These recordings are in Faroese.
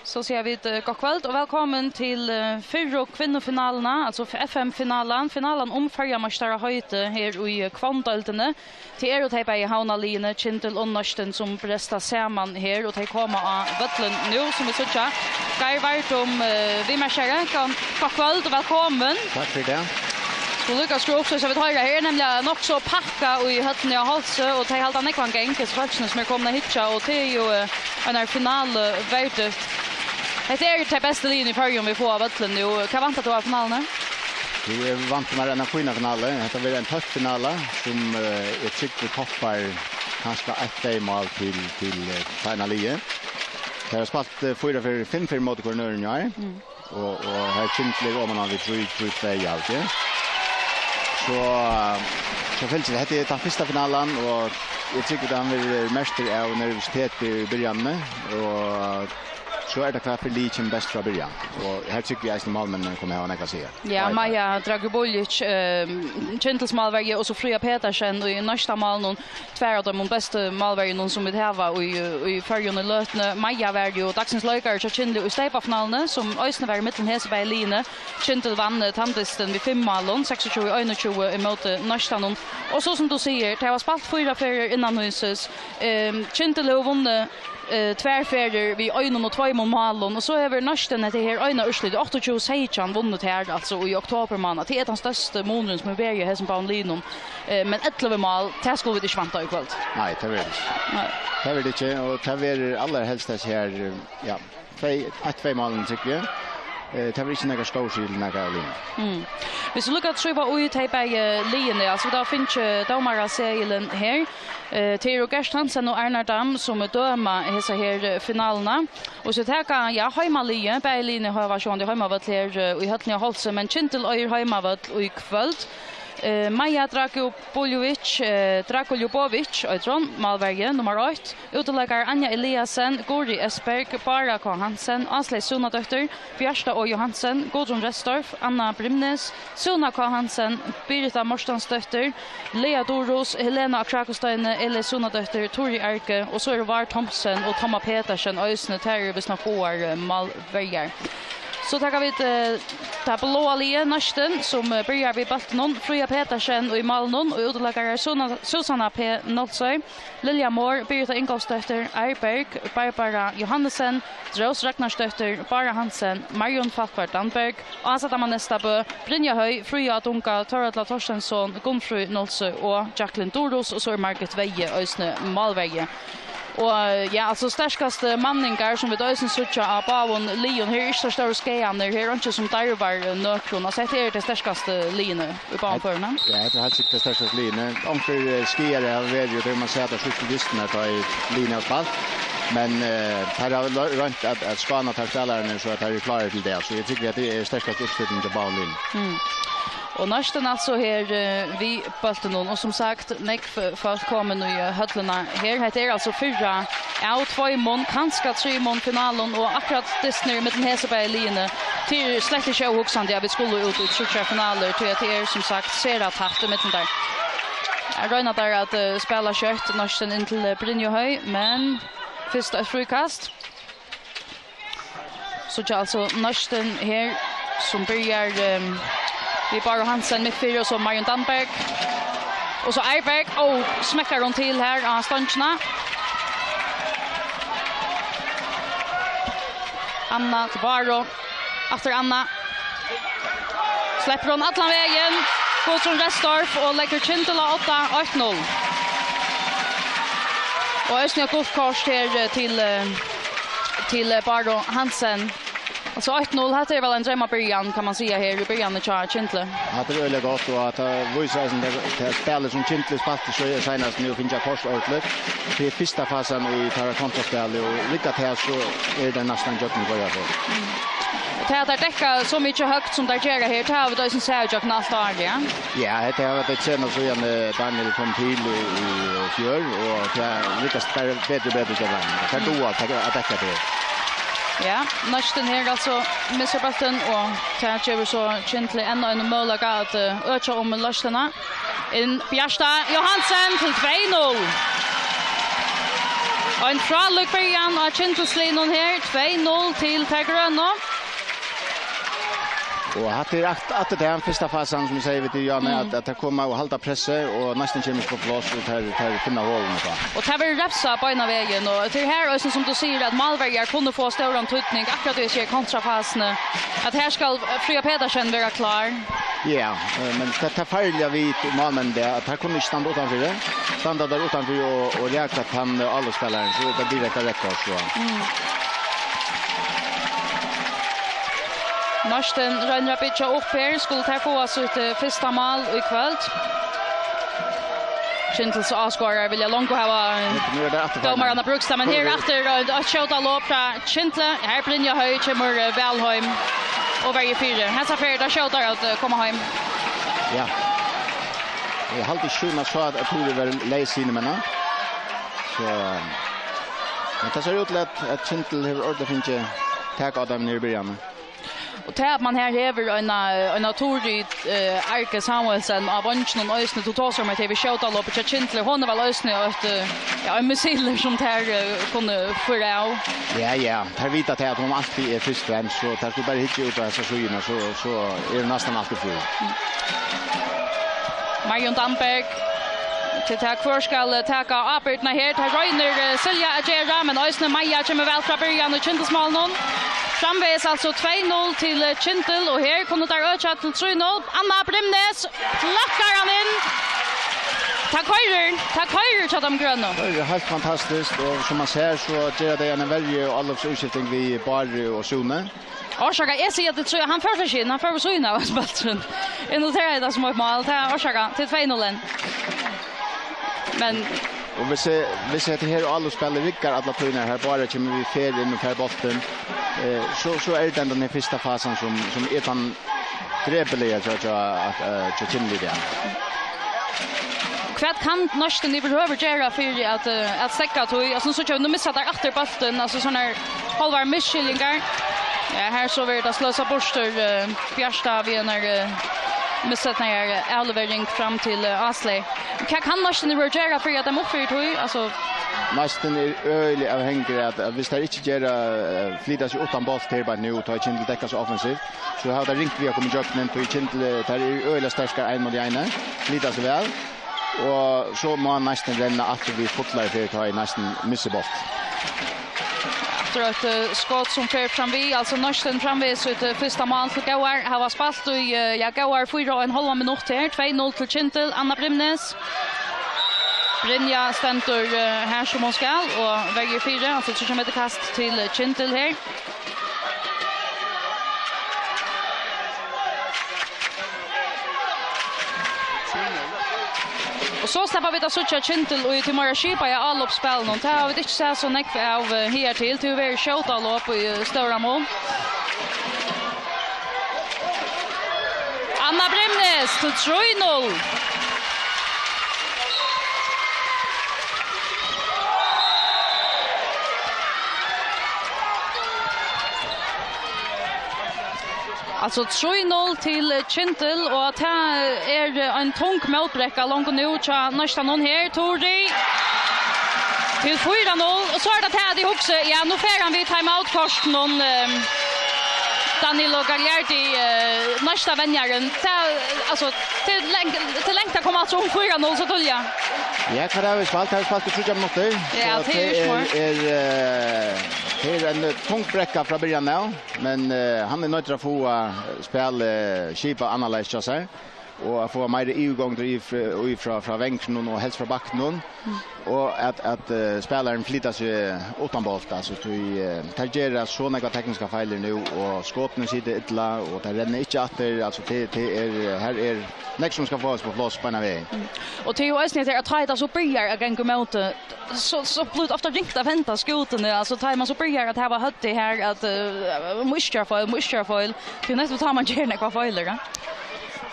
Så säger vi god kväll och välkommen till Fyrsta kvinnofinalerna, alltså FM-finalen. Finalen om Färjamästare höjte här i Hondbóltur. Till er och tejpa i Høllini, Kyndil och Neistin som prestar samman här och de kommer av Vötlen nu som vi söker. Geir vart om vi marscherar. God kväll och välkommen. Tack för det. Så lyckas du också så vi tar här nämligen också packa i Høllini och Hálsi och de helt andra kvar gång som är komna hitcha och det är ju en final värdet. Det är det bästa linjen i Färjön vi får av Vötlen nu. Vad väntar du av finalen? Vi vant med en fina finalen. Det blir en tuff finale som jag tycker toppar kanske ett mål till finalen. Det har spalt 4-5 mot kornören här. Och här Kyndil om man vill 3-2 alltid. Så fälls det är den första finalen och jag tycker att han blir mästare av nervositet i början och så är det klart för Leachen bäst från början. Och här tycker jag att målmännen kommer att ha något att säga. Ja, Maja Dragoboljic, Kyndils målvärje och så Fria Petersen och i nästa mål någon två av de bästa målvärjena som vi har i Färjön och Lötne. Maja var ju dagsens lökare till Kyndil i Steipa-finalen som Øysne var i mitten Heseberg Line. Kyndil vann tandlisten vid 5 målen, 26-21 emot nästa någon. Och så som du säger, det var spalt 4 färger innan huset. Kyndil har vunnit tvärfärger vid 1-2 mål och så över Neistin det här ena urslit 28-16 vunnit här alltså i oktober månad. Det är den största månaden som är berg här som på linon. Men 11 mål det skulle vi inte vänta ikväll. Nej, det vill det. Nej. Det vill det inte och det vill allra helst här ja, 2 mål tycker jag. Det var inte några storskild några linjer. Hvis vi lukkar skriva ut här på linjen, alltså där finns domarserien här. Theo Gersthansen och Arnar Dam som döma dessa här finalerna. Och så tar ja hemmalinjen på linjen har version det hemmavat här i Høllini och Hálsi men Kyndil är hemmavat i kväll. Maja Dragoboljic, Malverge, nummer 8. Uteläggare Anja Eliasen, Gori Esberg, Bara K. Hansen, Asley Sunadötter, Fyrsta och Johansen, Gudrun Restorff, Anna Brimnes, Suna K. Hansen, Birgitta Morstansdötter, Lea Doros, Helena Krakosteine, Elle Sunadötter, Tori Erke, och så är det Var Thomsen och Tomma Petersen, Øysne Terje Besnakoar, Malverger. Så tackar vi till blåa linjen Neistin som börjar vid Baltinon, Fria Petersen och i Malnon och utläggare Susanna P. Nolsøy, Lilja Moore, Birgitta Ingolfsdötter, Eiberg, Barbara Johannesen, Dros Ragnarsdötter, Bara Hansen, Marion Falkvart Danberg, Asa Damanestabo, Brynja Høy, Fria Adunka, Torratla Torstensson, Gunfru Nolsøy och Jacqueline Doros och så är Margit Veje, Øysne Malverge. Och ja, alltså starkaste manningar som vi då sen söker av Bavon Leon här är så stora skean här är inte som där var nökrona så det är det starkaste linjen i banförna. Ja, det är helt det starkaste linjen. Onkel skier är väl ju det man säger att skyttelisten är i linjen fall. Men här har runt att skana tar spelaren så att det är klart till det så jag tycker att det är starkaste uppsättningen till Bavon. Och Neistin alltså här vi Baltinon och som sagt folk kommer i Høllini här det är alltså 4 av 2 mån kanske 3 mån finalen och akkurat Disney med den Heseberg linjen till släkte show huxande jag vi skulle ut i finaler till att det är som sagt ser att haft med den där. Jag räknar där att spela kört Neistin in till Brynja Høy men första frukast. Så alltså Neistin här som börjar vi Bara Hansen med 4 och så Marion Danberg. Och så Eiberg och smäckar hon till här av stancherna. Anna till Baro. Efter Anna. Släpper hon alla vägen. Gudrun Restorff och lägger Kyndil 8-8-0. Och Øysne Guldkors här till Baro Hansen. Alltså 8-0 här är väl en drömma början kan man säga här i början av Kyndil. Ja, det är väldigt gott och att visar det spelet som Kyndil spelade så är senast nu finns jag kors outlet. Det är första fasen i tar kontraspel och lyckat här så är det nästan jobbigt att göra. Det har täcka så mycket högt som där gör här. Det har vi då som säger jag knappt ja. Ja, det har det sen så igen Daniel kom till i fjör och det lyckas bättre så där. Det då att täcka det. Ja, Neistin här alltså missar bollen och tar så Kyndil en möjlighet att öka om Neistin. In Fyrsta Johansen till 2-0. En fraluk början av Kyndilslinon här, 2-0 till Gröna. Och att det att det är första fasen som vi säger vet jag med att det kommer och hålla presse och nästan kommer på plats och tar finna hålen och tar väl räfsa på ena vägen och det här är som du säger att Malberger kunde få stor antydning akkurat det ser kontrafasen att här ska Fria Pedersen vara klar. Ja, men det tar färliga vid målmen där att här kunde inte stanna utanför det. Stanna där utanför och räkna att han alla spelare så det blir rätt så. Neistin rönner att pitcha upp här, skulle ta få sitt första mål i kväll. Kyndils avskårar vill jag långt ha domarna Brukstad, men här efter att skjuta lopp från Kyndil, här Brynja Höj kommer Välheim och varje fyra. Här så färd att skjuta att komma hem. Ja. Jag har alltid skjutna så att det var läsine men så men det ser ut att Kyndil har ordentligt inte tag av dem i början. Och det att man här häver en naturlig Arke Samuelsen av Vanchen och Ösne totalt som att vi skjuta loppet till Kyndil. Hon var Ösne att en missil som här kunde föra av. Ja, här vet att hon alltid är först främst så där skulle bara hitta ut av så skyarna så är det nästan alltid full. Marion Damberg till tack för ska ta aprirna här. Här röjner Silja Agera men Ösne Maja kommer väl från början och Kyndils mål någon. Framvägs alltså 2-0 till Kyndil och här kommer där öka till 3-0. Anna Brimnes klackar han in. Tack höjrer till de gröna. Det är helt fantastiskt och som man ser så gör det en väldigt alldeles utskiftning vid Barry och Sune. Orsaka, jag ser att det tror jag han första skinn, han får Sune av spelaren. Jag noterar det som ett mål till Orsaka till 2-0. Men och vi ser att det här alla spelar rickar alla tunor här bara kommer vi fer in och per botten. Så är det den första fasen som är han trebeliga så att Kyndil igen. Kvart kan Neistin överhuvud göra för att stäcka tog. Alltså så nu missar där efter bollen alltså såna här halvar missskillingar. Ja, här så vill det slösa borster Fyrsta vid när missat när elevering fram till Asle. Kan Neistin göra för att de uppfyller tog alltså Neistin är ölig avhängig att hvis det inte gör flytta sig utan boll till bara nu och ta Kyndil täcka så offensivt så har det ringt vi har kommit jöknen till Kyndil där är ölig starkare en mot en flytta sig väl och så må Neistin renna att vi fotlar för att ta i Neistin missar bort. Efter ett skott som fer fram vi alltså Neistin framvis ut första mål till Gauar har var spalt och Gauar 4,5 minuter här 2-0 till Kyndil. Anna Brimnes Brynja stendur här som hon ska och väger 4 alltså så kommer det kast till Kyndil här. Och så släpper vi det så att Kyndil och till Mara Skipa i all uppspel någon tar vi inte så så näck av här till vi skjuta lopp i stora mål. Anna Brimnes till 3-0. Alltså 3-0 till Kyndil och det är en tung motbräcka långt nu till nästan någon här Tori till 4-0 och så är det här i också ja nu får han vid timeout kost någon Danilo Gagliardi nästa vänjaren alltså till längta kommer alltså 4-0 så tulja. Ja, för det har vi spalt till 3 minuter. Ja, det är en tung bräcka från början nu, men han är nöjd att få spela Skipa analyseras här och få mer igång från vänken och helst från backen och att spelaren flyttar sig utan boll alltså det ger så några tekniska fel nu och skotten sitter illa och det renner inte åter alltså det är här är nästa som ska få oss på plats på en väg. Och till oss när det är så börjar att gå mot så blir ofta ringt att vänta skoten alltså tar man så börjar att ha hött det här att muskar foil till nästa tar man gärna kvar foiler.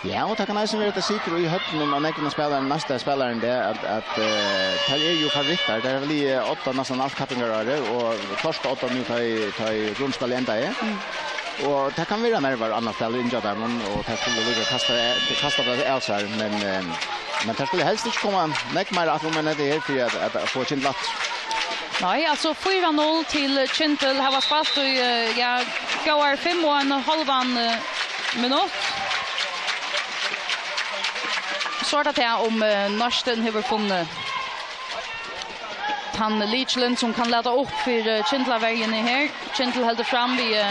Ja, och det kan nästan vara det sitter i hötten och nästa spelaren nästa spelaren det att det är ju favoriter. Det är väl i 8 nästan allt kappingar och första 8 nu tar i grundspel ända är. Och det kan vara nerver annars spelare in där men och det skulle ligga kasta det alltså men det skulle helst inte komma näck mer att man är det här för att få sin plats. Nej, alltså 4-0 till Kyndil har spalt och ja, går 5,5 minut. Så att jag om Neistin har funnit han Leachland som kan leda upp för Kyndil-vägen här. Kyndil håller fram vid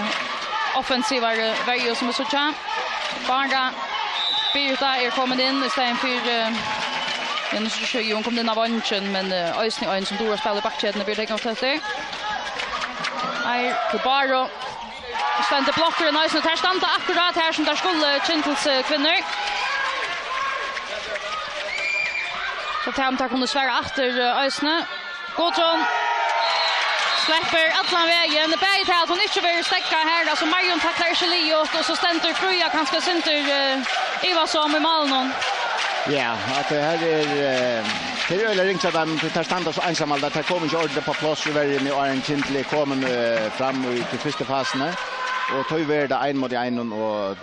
offensiva vägar som är så tjän. Bara Birta kommit in istället för jag nu ska ju komma in av vanchen men Øystein en som Dora spelar backkedden blir det kanske det. Nej, bara ständer blocker och Øystein tar standa akkurat här som där skulle Kyndils kvinnor. Så tar kunde svära efter Øystein. Godson släpper alla vägen. Bäj till att hon inte vill stäcka här. Alltså Marion tacklar inte liot och så ständer Fruja kanske center Eva som i malen. Ja, att det här är till öle ringsa dem till standa så ensamma där kommer inte ordentligt på plats i vägen och en Kyndil kommer fram i till första fasen och tar över det en mot en och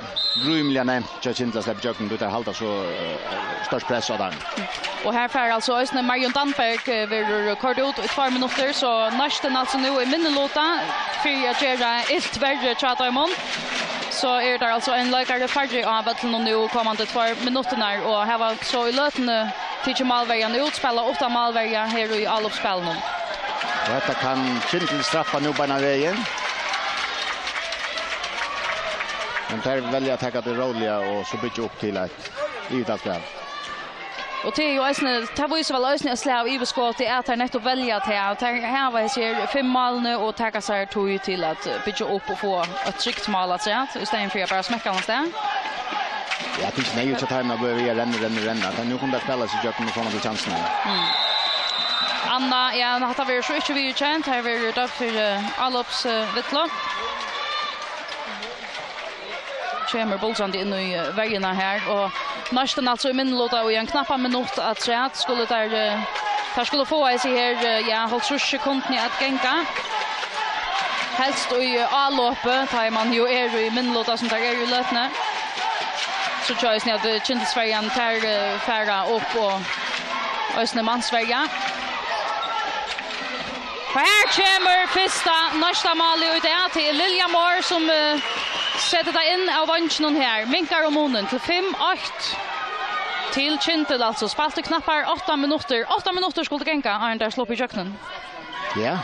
rymliga nämnt Kyndil släpper jucken då där halta så störst press av den. Och här får alltså Øystein Marion Danberg vill kort ut i 2 minuter så Neistin alltså nu i minnelåta för att göra ett värre chatamon. Så är det alltså en läkare färdig av att nu kommande 2 minuterna och här var så i lötande till Malvägen utspela 8 Malvägar här i allopspelen. Och detta kan Kyndil straffa nu på den vägen. Men där väljer att ta det roliga och så bygga upp till ett idrottsspel. Och det är ju Øystein, det var ju så väl Øystein slav i beskått till att nettopp välja till att här var ser 5 mål nu och ta sig till att bygga upp och få ett tryggt mål att säga istället för att bara smäcka någonstans. Ja, det finns nej ut så att man behöver renna. Nu kommer det spela sig jag kommer få några chanser. Anna, ja, det har varit så inte vi känt här vi då för allops vittlo. Chamber Bolsand in i vägen här och Neistin alltså i minnelåta och en knappa minut att säga att skulle där skulle få sig här ja håll sekunder att gänga. Helst i allopet tar man ju i minnelåta som där är ju lötne. Så tror jag att Kyndilsvägen tar färra upp och Øystein Mansvägen. Här kommer Fyrsta nästa mål ut till Lilja Mår som sätter det in av vanchen här. Minkar och månen till 5-8 till Kyndil alltså. Spalte knappar 8 minuter. 8 minuter skulle gänga. Arn där slår på köknen. Ja,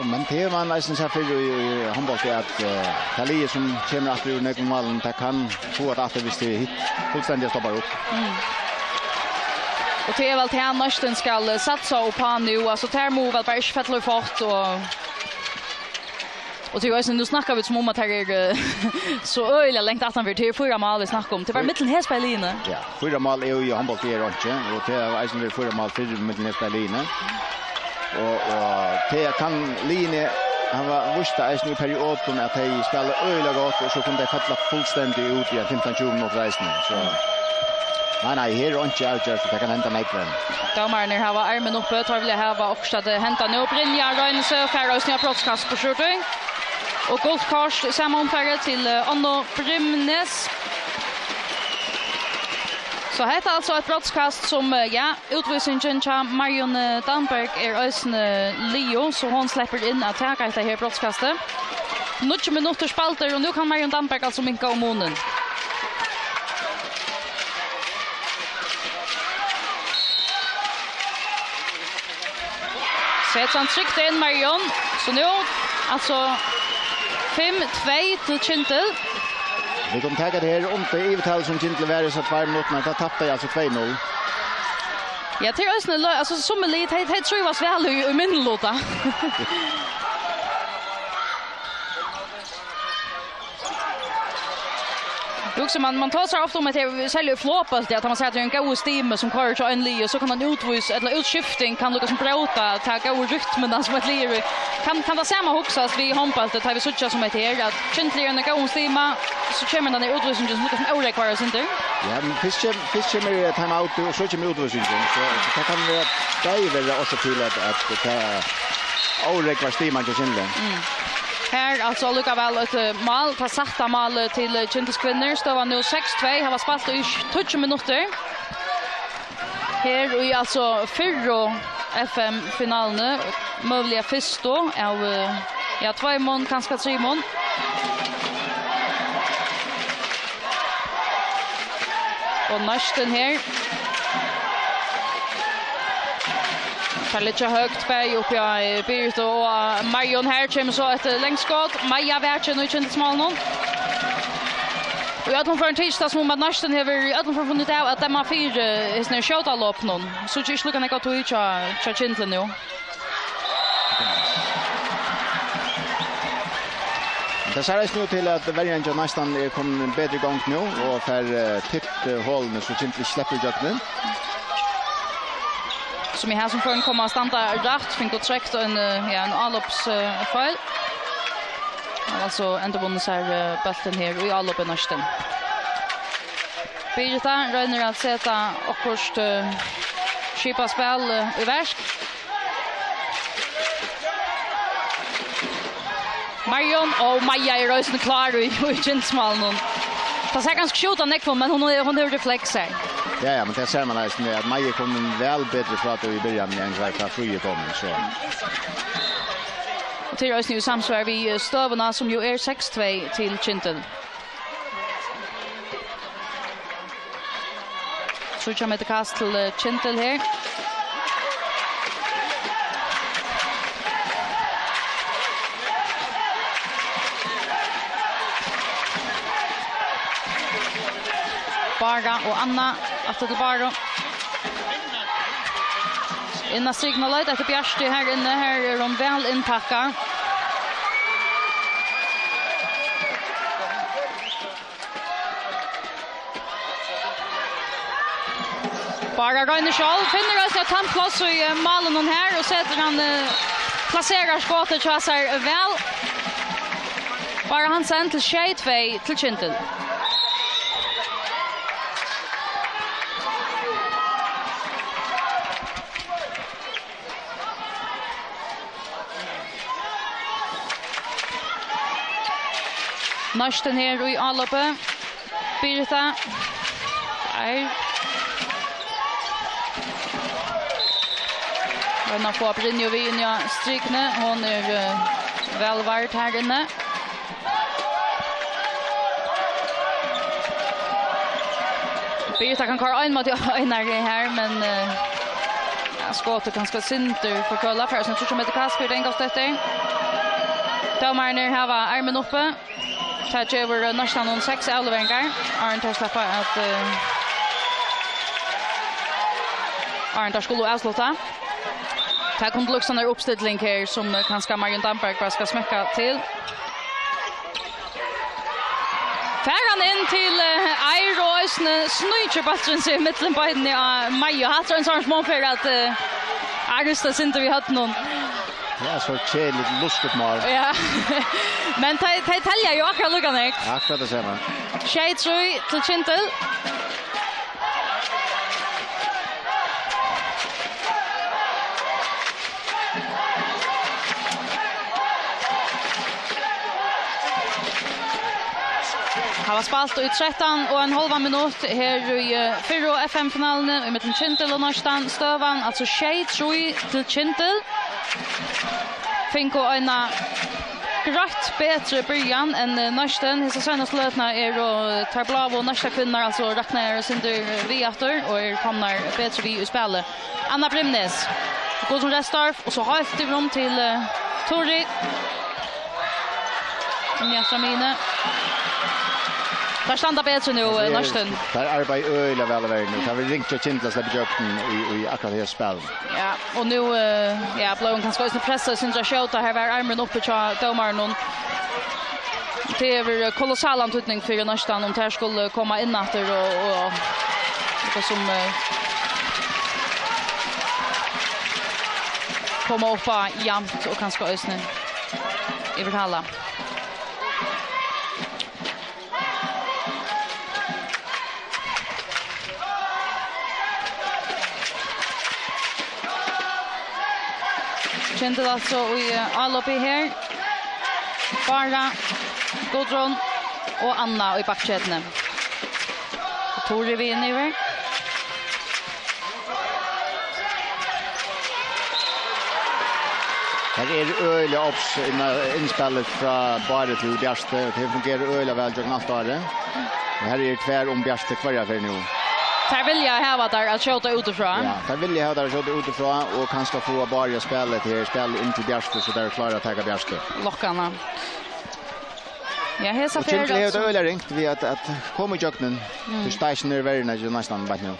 men det man nästan så för i Hondbóltur att Hálsi som kommer att ur nekomalen där kan få att visst det hit fullständigt stoppar upp. Och det är väl till han Neistin ska satsa upp på nu. Alltså termo väl bara inte fettlar fart och till Øystein, nu snackar vi som om att här är så öjliga längt att han vill till 4 mål vi snackar om. Det var mitten här spelinne. Ja, 4 mål är ju i Hondbóltur och det är Øystein vill 4 mål för mitten här spelinne. Och det kan linje han var visst Øystein i perioden att han spelar öjliga gott och så kunde det fettla fullständigt ut i 15-20 minuter resten. Så nej, här är inte avgjort så det kan hända mig kvar. Domaren har var armen uppe, tar vill ha också att hämta nu Brynja Røynesø för Øystein brottskast på skjorten. Och guldkors sammanfärgat till Anno Brimnes. Så här är alltså ett brottskast som ja, utvisningen till Marion Danberg Øystein Leo så hon släpper in att ta det här brottskastet. 9 minuter spalter och nu kan Marion Danberg alltså minka om månen. Sätter han tryckt in Marion. Så nu alltså 5-2 till Kyndil. Vi kommer ta det här inte i vittal som Kyndil var så 2 minuter. Då tappade jag alltså 2-0. Ja, till Øystein alltså som en lite det tror jag var väl i minnelåta. Också man tar sig ofta om att det säljer flåpalt att man säger att det är en god stim som kör till en li och så kan man utvisa eller utskiftning kan lucka som bråta ta god rytmen som ett lir kan det samma huxas vi Hondbóltur tar vi sucha som ett här att Kyndil är en god stima så kommer den utvisningen som lucka som orek var inte. Ja, men fisk kommer time out och så kommer utvisningen så det kan vara där också till att ta orek var stiman till Kyndil. Här alltså lukar väl ett mål, ta satta mål till Kyndils kvinnor. Står nu 6-2, har spalt i 20 minuter. Här är alltså 4 FM-finalen, möjliga Fyrsta av ja, 2 mån, kanske 3 mån. Och Neistin här. Tar lite högt berg upp i Birgit och Marion här kommer så ett längdskott. Maja Värtjen och inte smal någon. Och jag tror för en tisdag som att Neistin har funnit av att de har 4 är skjuta lopp någon. Så just looking like to each Kyndil nu. Det ser ut till att varje nästan kommer bättre igång nu och för tipp hållen så Kyndil släpper jakten. Som är här som får en komma standa rätt, fick och träckt en allopsfall. Alltså ändå vunnit så här bulten här i alloppen Neistin. Birgitta röner att sätta akkurst skipa spel i värsk. Marion och Maja är rösten klar i Kyndilsmalen. Fast jag ganska skjuta näck men hon har reflexer. Ja, men det ser man nästan att Maja kommer väl bättre för att i början än vad fri kommer så. Och till rösten ju samsvar vi stövarna som ju är 6-2 till Kyndil. Så kommer ett kast till Kyndil här. Bara och Anna efter till Bara. Inna signalet efter Bjärsti här inne. Här är de väl inpackade. Bara Röjner själv finner oss att han plats i malen här och sätter han placerar skottet så här väl. Bara han sen till Shade till Kyndil. Neistin här i alloppe. Birgitta. Där. Rönna på Brynjovinja strykne. Hon är välvart här inne. Birgitta kan klara en mot Einar här men skottet ganska synter för kolla för sen tror jag med Kasper den gått efter. Domaren har armen uppe. Touch över nästan on 6 elvengar. Arn tar släppa att Arn tar skulle avsluta. Här kommer Luxan där uppställning här som kanske Marion Damberg bara ska smäcka till. Färran in till Iroisne snöjer battren sig mitten på en Maja har en sån små för att Augusta inte vi hade någon. Ja, så lite lustigt mål. Ja. Men tälja ju akkurat lugan ek. Akkurat det ser man. Shade till Kyndil. Han var spalt i 13 och en halv minut här i Fyrsta FM-finalen i mitten Kyndil och Neistin stövan. Alltså Shade till Kyndil. Finko ena grått bättre början än Neistin. Hissa senaste lötna är och tar blav och nästa kvinnor alltså räknar sin vi efter och kommer bättre vi i spelet. Anna Brimnes. Går som Restorff och så har ett rum till Tori. Njastramine. Där standa bättre nu Neistin. Där arbetar öliga väl nu. Där vill ringa till Kyndil så blir i akkurat det här spelet. Ja, och nu blån kan ska pressa sin skjuta här var armen uppe till domaren. Det är kolossal antydning för Neistin om det skulle komma in efter och det som komma upp jämnt och kanske ösnen i vertala. Kyndil alltså i allopi här. Bara Gudrun och Anna i backkedjan. Tori vi in över. Här öliga obs inspelet från bara till Bjärste. Det fungerar öliga väl jag allt det. Här är tvär om Bjärste kvar för nu. Där vill jag ha där att skjuta utifrån. Ja, där vill jag ha där att skjuta utifrån och kanske få bara spelet här, spel in till Bjärste så där klarar att ta Bjärste. Lockarna. Ja, här så för det är öliga ringt vi att komma i jöknen. För station är väldigt nära nästan bara nu.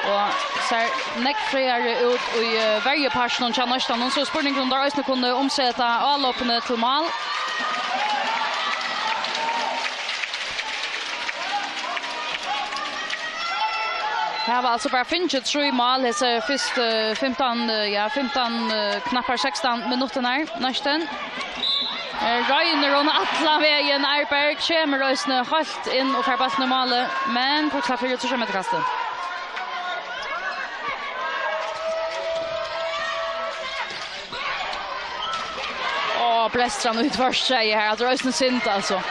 Och så neckfriare ut i varje passion och Neistin så spurningen om där kunde omsätta allopne till mål. Här var alltså bara finnet 3 mål så först 15 knappar 16 minuter när Neistin. Ryan och alla vägen Arberg kommer rösna halt in och förpass normala men på 4 meter kastet. Brästran ut först säger här att rösten synt alltså.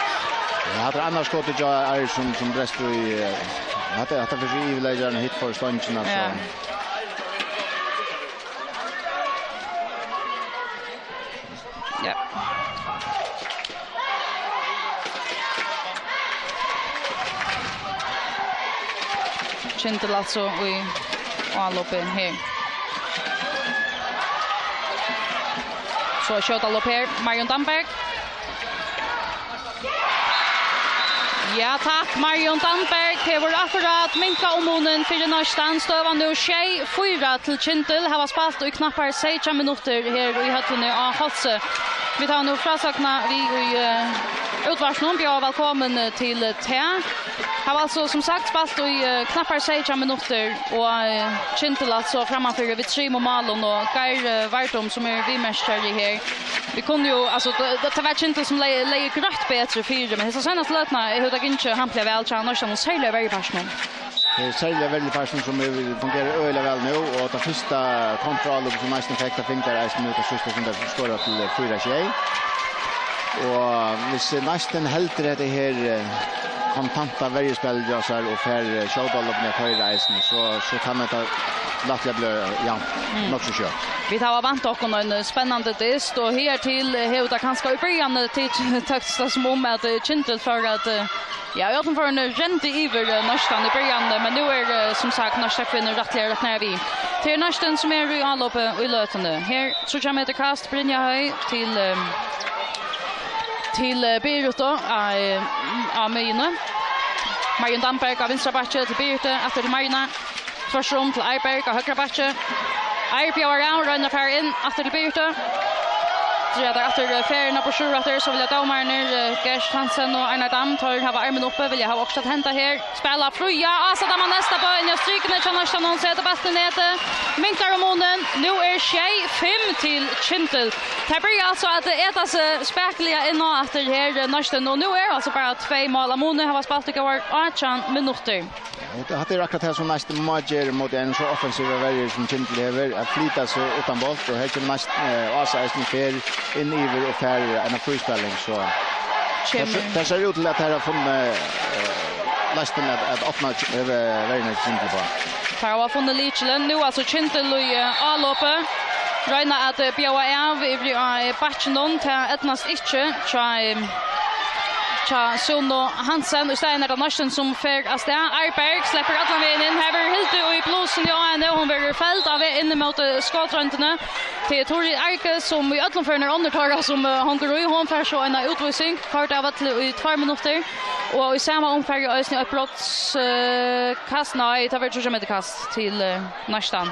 Jag hade annars skottet jag är som bräst i hade för sig lägger hit för stången alltså. Ja. Kyndil alltså i alloppen här. Så skjuter lopp här, Marion Damberg. Ja tack, Marion Damberg. Det var akkurat minka ommunen för Neistin. Stövan nu 6-4 till Kyndil. Har spalt i knappar 16 minuter här i Høllini av Hálsi. Vi tar nu frasakna vi i utvarsnon. Vi är välkommen till T. Har alltså som sagt spalt i knappar 16 minuter och Kyndil alltså framför vid trimum och Geir Vartom som är vimästare här. Vi kunde ju alltså det var Kyndil som lägger grått bättre fyra men så senast lötna är hur det inte handlar väl så annars så säger väldigt passion. Det är särskilt väldigt passion som fungerar öliga väl nu och det första kontroll som Neistin fick där fick där är nu det sista som det står till 4-6. Och hvis Neistin helt det här kontanta varjespelare och för showball upp med höjreisen så kan det lätt bli något så kört. Vi tar vant och en spännande test och här till hela kanske i början till texta som om att Kyndil för att jag får en rent över Neistin i början men nu är som sagt Neistin kvinnor rättligare när vi till Neistin som är i anloppet i lötande. Här så kommer det kast Brynja Höj till Beirut av Møyene. Marion Damberg av vinstra backe till Beirut efter Marina. Tvärsrum till Arberg av högra backe. Arberg var rönnar för in efter till Beirut. Där efter färgerna på 7 efter så vill jag domaren Gerst Hansen och Einar Dam tar ha armen uppe vill jag ha också att hämta här. Spela Fruja, alltså där man nästa på en strykande chans någon sätter basten ner. Minkar Monen. Nu är 6-5 till Kyndil. Det blir alltså att äta sig späckliga in och efter här Neistin och nu är alltså bara 2 mål. Monen har spelat i 18 minuter. Det hade räckat här som Neistin matcher mot en så offensiva värre som Kyndil över att flyta så utan boll och här kommer Neistin alltså är fair in över och fair en frispelning så det ser ut till att här har funnit Neistin att öppna värre Kyndil på. Här har funnit Lichelen nu alltså Kyndil i alloppet. Röna att bjöa av i batchen till etnast inte Tja Suno Hansen och Steiner av Neistin som för att Arberg släpper alla vägen in här är helt i blåsen nu hon blir fällt av in mot skottruntorna till Tori Arke som i öllum för när undertagar som hanker i hon för så en utvisning kort av att i 2 minuter och i samma omfärg ösning ett brotts kast nej det var ju med kast till Neistin.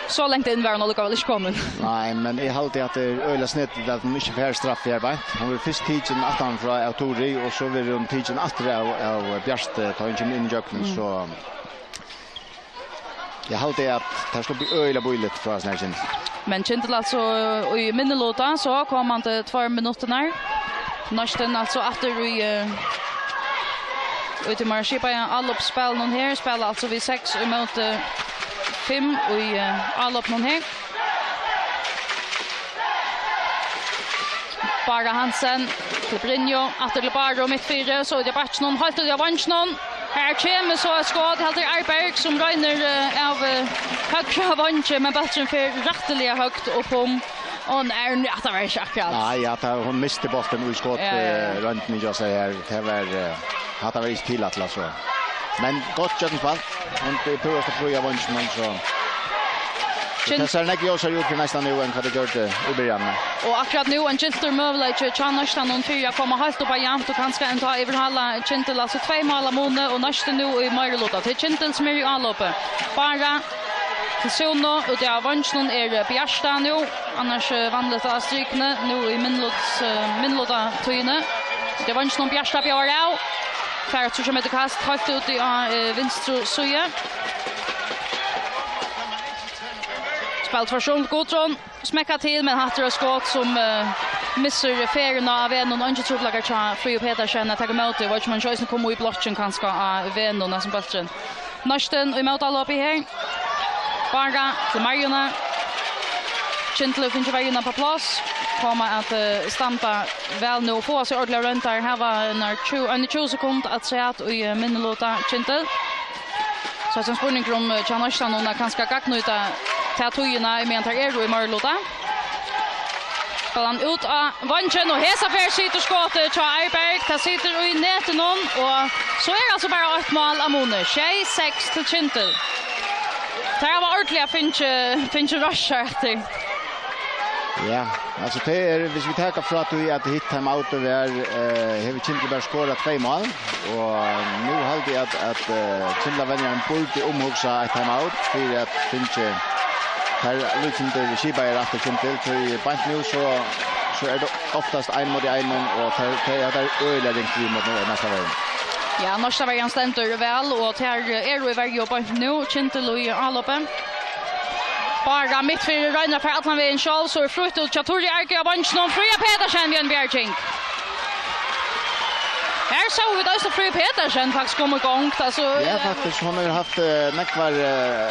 Så längt in var något väl inte kommen. Nej, men jag håller att det är öliga snett att hon inte får straff i arbete. Hon vill först tidsen att han från Autori och så vill hon tidsen att av Bjärste ta in i jöknen så jag håller att det ska bli öliga bojligt för oss när men Kyndil alltså i minnelåta så kom han till 2 minuter när Neistin alltså efter i till Marshipa alloppspel någon här spelar alltså vid 6 emot 5 och i allopp någon här. Bara Hansen till Brynjo efter till Baro mitt 4 så det batch någon halt och jag vann någon Här kommer så ett skott helt i Arberg som röjner av högra vånge men bollen för rätteliga högt upp om. Och när att det var inte akkurat. Nej, att hon miste bollen i skott runt mig jag säger det var att det var inte till att så. Men gott Jötensvall. Hon prövar att flyga vånge men så. Det ser näck jag så gjort nästan nu än vad det gjorde i början. Och akkurat nu en Kyndil möjlighet till Neistin och fyra komma helt upp på jämnt och kanske en ta över hela Kyndil alltså 2 mål av Mone och Neistin nu i Mörlota till Kyndil som är i anloppet. Bara till Sono och det av vången är Fyrsta nu annars vanligt att strykna nu i minlota tyne. Det var inte någon Fyrsta björn för att så med det kast helt ut i vänster sida. Spalt för Sjön Gotron smäcka till men hattar och skott som missar färgerna av en och inte tror lagar cha Fri och Petersen att ta emot vad man chansen kommer i blocken kanske av en och nästan bollen. Neistin i mot alla uppe här. Bara till Mariona. Kyndil finns vägen på plats. Kommer att stampa väl nu och få sig ordentligt runt där. Här var en 20 sekund att se att i minlota Kyndil. Så som spurning om Neistin och kanske gagnuta tatuina i mentar i Mörlota. Spelar ut av vången och hesa för sitter skottet till Arberg. Det sitter i näten och så är alltså bara 8 mål av Mone. 6 till Kyndil. Det här var ordentligt finns rusher efter. Ja, alltså det är hvis vi tar för att vi att hit hem out och där har vi Kyndil bara skorat 2 mål och nu håller jag att Kyndil vänner en borde omhuxa ett time out för att finns här Lucinda Shibai efter Kyndil till bant nu så är det oftast en mot en och det är öliga ringt vi mot nästa vecka. Ja, nästa vecka ständer väl och här är det väg jobba nu Kyndil i anloppen. Bara mitt för Reina för att man vill en show så är frukt ut Chaturri Arke av bunch någon Fria Petersen Björn Bjärking. Här så vi då så Fria Petersen faktiskt kommer igång alltså. Ja, faktiskt hon har haft näckvar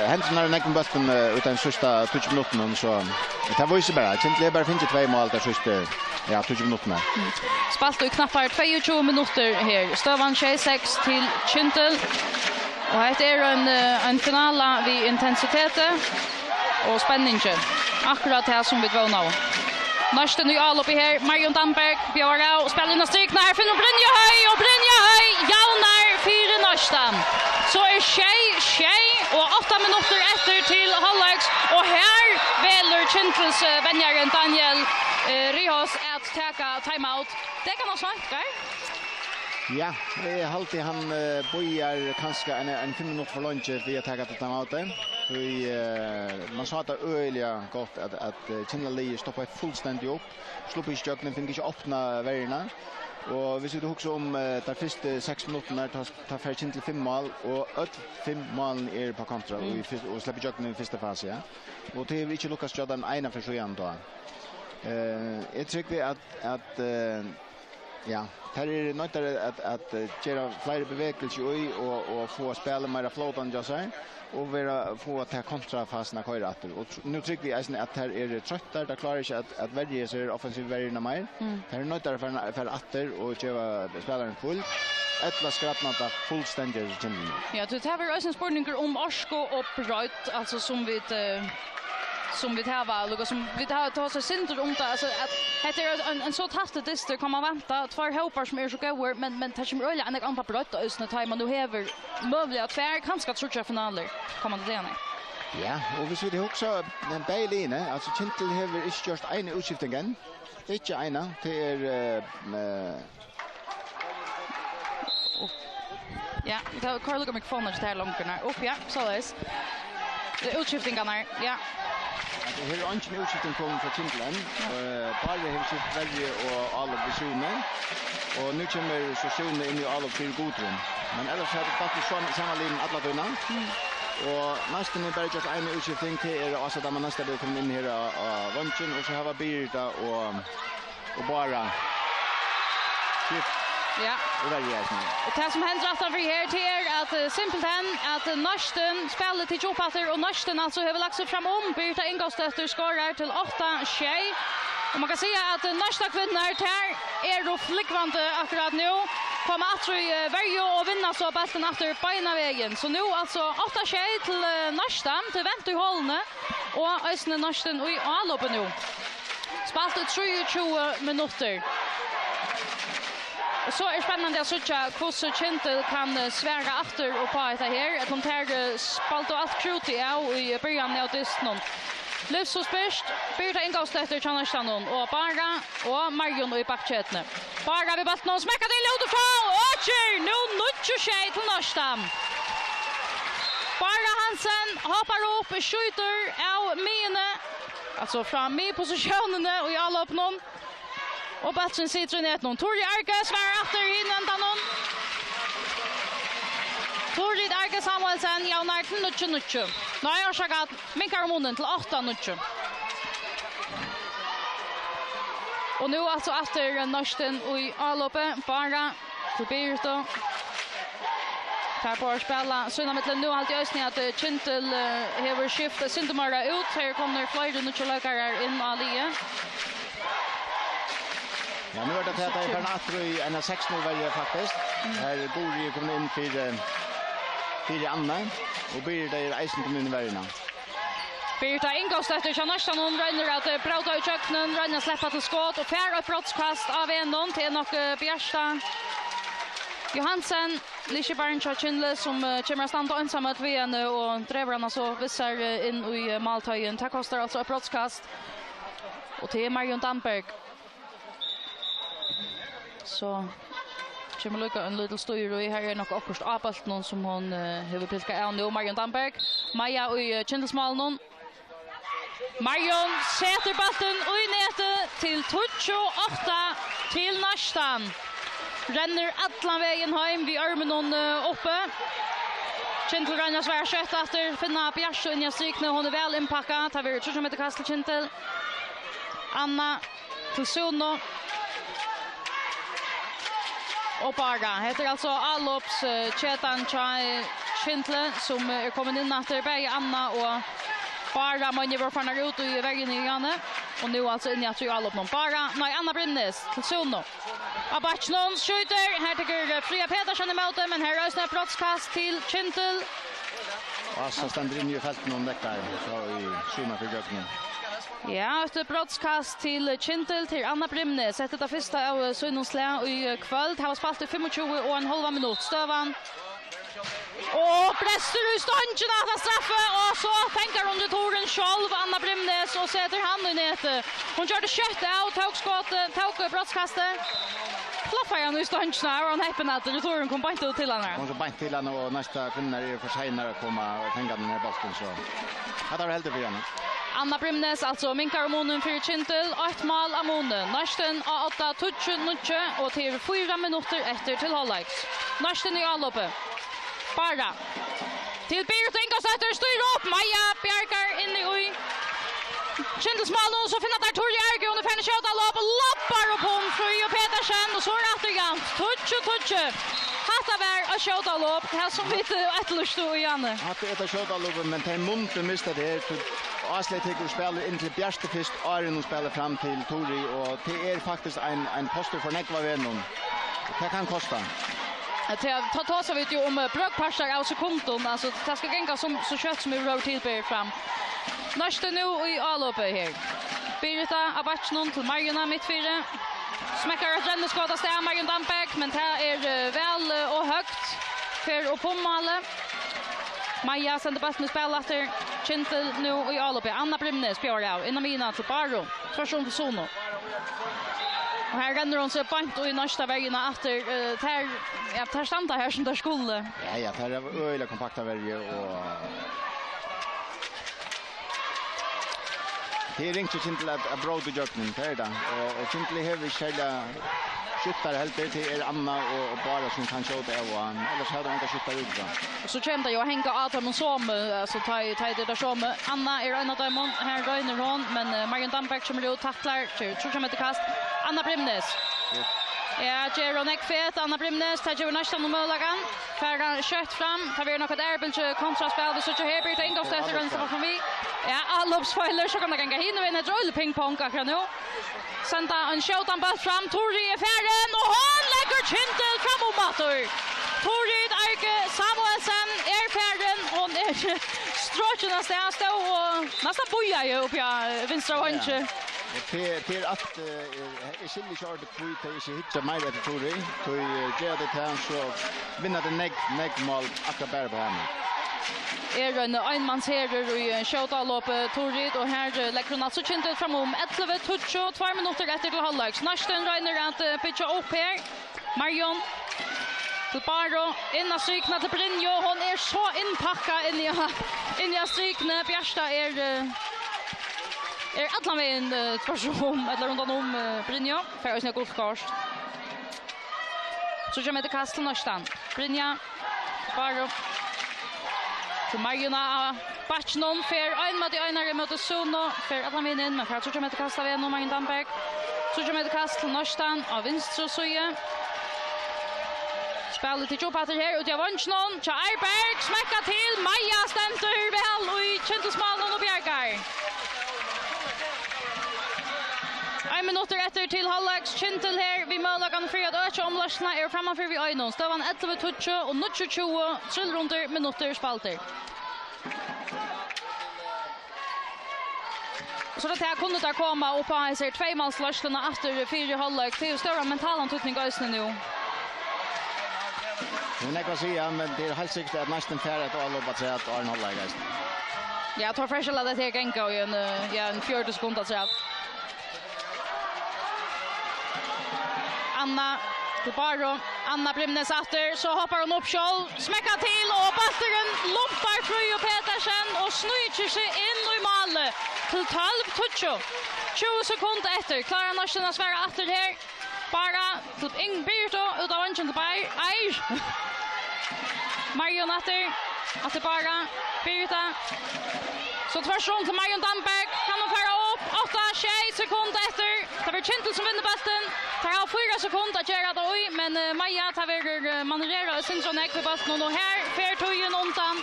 händerna och näcken bollen utan sista 20 minuter så det var ju bara Kyndil bara finns 2 mål där sista 20 minuter. Spalt i knappar 22 minuter här. Stövan 6 till Kyndil. Och här är en finala vid intensiteten. Och spänningen. Akkurat här som vi var nu. Neistin i all uppe här. Marion Damberg björra och spelar in och strykna här. Finner Brynja Höj. Jaunar 4 Neistin. Så är tjej och 8 minuter efter till halvlegs. Och här väljer Kyndils vänjaren Daniel Rihos att ta timeout. Det kan man säga. Ja, det är alltid han bojar kanske en 5 minuter för lunch för att ta timeouten. Man sa att det är öliga gott att Kyndil stoppar fullständigt upp. Slår i stöknen, finner inte öppna värjorna. Och vi ser också om de första 6 minuterna tar för Kyndil 5 mål och 5 mål är på kontra och släpper stöknen i första fas. Ja. Och det är inte lyckas göra den ena för så igen då. Jag tycker att ja, här är nöjt att göra fler bevekelser och få spela mer flåtande jag säger. Och få att ta kontrafaserna köra åter. Och nu tycker vi att här är tröttar, där klarar inte att välja sig offensiv värjorna mer. Här är nöjt för åter och köra spelaren full. Ettla skrattnata fullständigt Kyndil. Ja, det här var en spurningar om Orsko och Brøyt, alltså som vi har som vi tar så synder om det alltså att det är en så tastig dister kan man vänta 2 hoppar som är så goda men det kommer öliga en annan Brøyt och ösna time man nu häver möjligt att tvär kanske att finaler kommer det igen. Ja, och vi ser det också en bailine alltså Kyndil har inte just en utskiftningen. Det är inte ena till ja, det Carl Luger McFolln där långt upp ja, så är det utskiftningarna ja. Det här är inte en utskiftning kommer från Kyndil. Bara har skift välja och alla visioner. Och nu kommer sessionen in i alla 4 godrum. Men ellers har det faktiskt samma linje alla tunna. Och Neistin är bara just en utskiftning till alltså där man nästa då kommer in här av vången och så har vi Birta och bara skift. Ja. Och det som händer att vi här till att simpelt att Neistin spelar till Jopater och Neistin alltså har lagt sig fram om Birta Ingolsdotter skorar till 8-6. Och man kan säga att nästa kvinnor här är då flickvante akkurat nu. Kommer att i Värjo och vinna så bästen efter beina vägen. Så nu alltså 8-tjej till Neistin till vänt i Høllini och Øysene Neistin i Aloppe nu. Spalt 23 minuter. Och så är spännande att se hur Kyndil kan svära efter och på det här. Att de tar spalt och allt krutigt i början av dysten. Livs och spyrst, Birta Ingolfsdötter Tjannarstanon och Bara och Marion i backchetne. Bara vid bollen och smäckar till utifrån. Åker nu 9-tjej till Neistin. Bara Hansen hoppar upp, skjuter av Mine. Alltså fram i positionen och i alla upp någon. Och Batsen sitter i nät någon. Torri Arke svarar efter innan någon. Torri Arke Samuelsen, Jaunar till 9-9. Nu har jag sagt minkar munnen till 8-9. Och nu alltså efter Neistin och i Aloppe. Bara till Birta. Tar på att spela. Så nu har alltid ösning att Kyndil har skiftat Sintemara ut. Här kommer flera nyckelökare in och Alie. Ja, nu är det att det är Bernatro i en 6-0 varje faktiskt. Här Gori kommer in för Anna och Birta i Eisen kommer in i varje. Birta Ingolfsdötter Tjannarstanon hon rönner att prata i köknen, rönner släppa till skott och färre brottskast av en till nog Bjärsta. Johansen, Lisebarn Kyndil som kommer att stanna ensamma vid henne och drevarna så vissar in i Maltöjen. Det kostar alltså ett brottskast. Och till Marion Damberg. Så kommer Luka en liten styr och här är nog akkurat avbalt någon som hon huvudpilka av nu. Marion Damberg, Maja och Kyndilsmalen. Marion sätter bollen i nätet till 28 till Neistin. Renner alla vägen hem vid armen uppe. Kyndil renner svär kött efter finna Bjärsjö in i strikne. Hon är väl inpackad. Tar vi 3 meter kast till Kyndil. Anna till Suno. Och Bara. Heter alltså Allops Chetan Chai Kyndil som är kommit in efter bägge Anna och Bara man var farna ut i vägen i Janne. Och nu alltså in i att Allop någon. Bara, nej, Anna Brimnes till Suno. Abachnons skjuter. Här tycker Fria Petersson emot det, men här är det brottskast till Kyndil. Och så ständer in i fältet någon vecka så i Suma för Göknen. Ja, ett brottskast till Kyndil till Anna Brimnes. Detta första av Sunnonslä i kväll. Det har spalt i 25,5 minut. Stövan. Och pressar i stången att straffa och så tänker hon till Toren själv Anna Brimnes och sätter hand i nätet. Hon körde kött out, tog skottet, tog brottskastet. Klaffar han i stången och hon häppen att Toren kom bant ut till henne. Hon så bant till henne och nästa kvinna är för senare att komma och tänka den här bollen så. Det var helt för henne. Anna Brimnes alltså minkar munnen för Kyndil, 8 mål av munnen. Neistin av 8-9 och till 4 minuter efter till halvlek. Neistin i Aloppe. Bara. Till Birta Ingolfsdötter styr upp. Maja bjärkar in i Kyndilsmalen och så finner där Torri Arke och nu färdig köta lopp och loppar upp hon Fri och Petersen och så är det återigen. Tutsi. Hatta var att köta lopp. Det här som vi etterlyst då igen. Hatta ett köta lopp men det är munten miste det här. Asle tycker spelar in till Bjärste först. Arin och spelar fram till Torri och det är faktiskt en poster för Nekva vännen. Det kan kosta. Ta så vet ju om brökpassar av sekunden alltså det ska gänga som så kött som vi rör till fram. Neistin nu i Aloppe här. Birta Abachnon till Mariona mittfyra. Smäckar ett ränneskott av Sten Marion Damberg men det är väl och högt för och på målet. Maja sänder bollen i spel efter Kyndil nu i Aloppe. Anna Brimnes spjör av innan mina till Baro. Tvärsson för Sono. Och här renner hon sig bant och i nästa vägarna efter tar standa här som där skulle. Ja, det är öliga kompakta vägar och det är inte Kyndil att bråd i Göknen, det är det. Och Kyndil har vi själva skyttar helt till Anna och Bara som kan skjuta av och annars har de inte skyttar ut då. Så kommer det ju att hänga av dem som alltså ta det där som Anna är en av dem här röner hon men Marion Damberg kommer ut tacklar tror jag med kast. Anna Brimnes Ja, Jero Neckfet, Anna Brimnes, tar ju nästan om möjligen. Färra kött fram, tar vi något där kontraspel det så här blir det ingångsstätter runt från vi. Ja, allopsfailer så kan det gänga hinna vinna ett pingpong akkurat nu. Sända en shot on ball fram, Tori är färden och hon lägger Kyndil fram om matur. Tori Arke Samuelsen är färden, hon är stråchen stå och nästan bojar ju upp i vänstra vänster. Till att är skillig kört på ut är inte mer det tror jag. Så ger det här så vinner det neck mål akkurat på henne. En mansherrer i showtallop Torrid och här lägger hon alltså Kyndil fram om 11:22 2 minuter efter till halvlek. Neistin regner att pitcha upp här. Marion till Baro innan strykna till Brynjo. Hon är så inpackad in i strykna. Fyrsta är alla med en person eller runt om Brynjo. För att snacka golfkast. Så kommer det kast till Neistin. Brynja Baro till Marjona Bachnon för en mot en mot Suno för alla med in men för att så kommer det kasta vi nu Marjon Damberg. Så kommer det kast till Neistin av vänstra sida. Spelar till Jopater här och jag vann Charberg smäcka till Maja stämmer väl och i Kyndilsmål och Bjärgar. 1 minut efter till halvleks Kyndil här vi möjligen för att öka omlösna är framför vi Öjnons. Det var en 11:20 och 20 trillrunder minuter spalter. Så det här kunde där komma och på här ser tvåmålslöslarna efter 4 halvlek. Det är stora mentala antydning ösnen nu. Men jag kan säga men det är helt säkert att nästan färdigt och alla bara säga att Arne halvlek guys. Jag tror först att det är gänga i en 4 sekunder så att Anna Brimnes efter så hoppar hon upp själv, smäcker till och batteren lumpar Fröj och Petersen och snyter sig in i målet till 12:20. 20 sekunder efter klarar Neistin att svära efter här. Bara till Ingbirto utav vanchen till Eir. Marion efter bara Birta. Så tvärsrum till Marion Damberg kan hon föra upp 8-6 sekunder efter. Det var Kyndil som vinner basten. Det har 4 sekunder att göra det men Maja tar väl manövrera Syndronek vid basten och här fer tojen undan.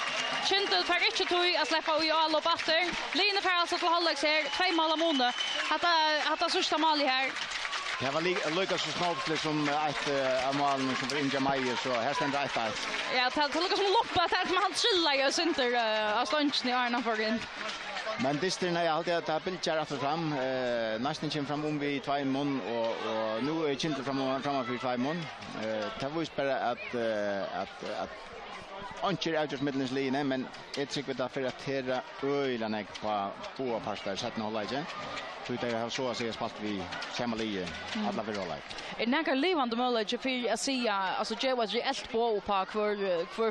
Kyndil får inte tog att släppa i all och baster. Line får alltså till halvleks här. 2 mål av månad. Hatta sista mål här. Det var lyckas så snabbt liksom ett mål som för Inga Maja så här ständer det 1-1. Ja, det lyckas som loppa att man chillar ju inte av stånchen i Arna för in. Men Neistin är alltid att bilder efter fram. Neistin kommer fram vid 2 mån och nu är Kyndil framför 2 mån. Det var ju bara att Ancher out just mittenslinje men ett tycker vi därför att det öjlarna på två parter sätter noll läge. Så det har så att säga spalt vi Samalie alla vi rollar. Är några levande möjligheter för att säga alltså det var ju ett på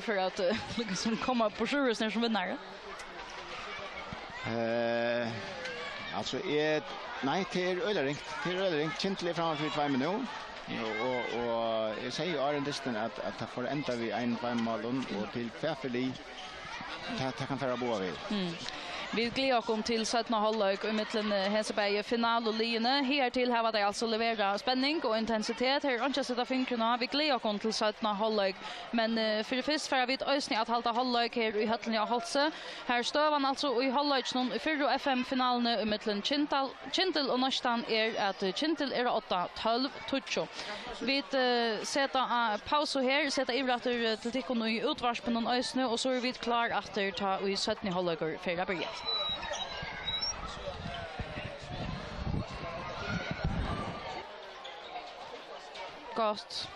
för att liksom komma på sjurus när som vinner. Alltså nej till öjlaring Kyndil framför 2 minuter. Och jag säger ju Neistin att det får ända vid 1-5 mål och till Färfeli det kan föra båda vid. Vi gläder oss till 17 halvlek i mitten Hässelberg final och Line. Här till har det alltså levererat spänning och intensitet. Här är inte sätta finkrarna. Vi gläder oss till 17 halvlek. Men för det första får vi ösning att halta halvlek här i Høllini och Hálsi. Här står man alltså i halvleken i Fyrsta FM-finalen i mitten Kyndil och Neistin är att Kyndil är 8-12-20. Vi sätter paus här, sätter ivratter till tikkon i utvarspen och ösning och så är vi klar att ta i 17 halvlek för att börja. Gott.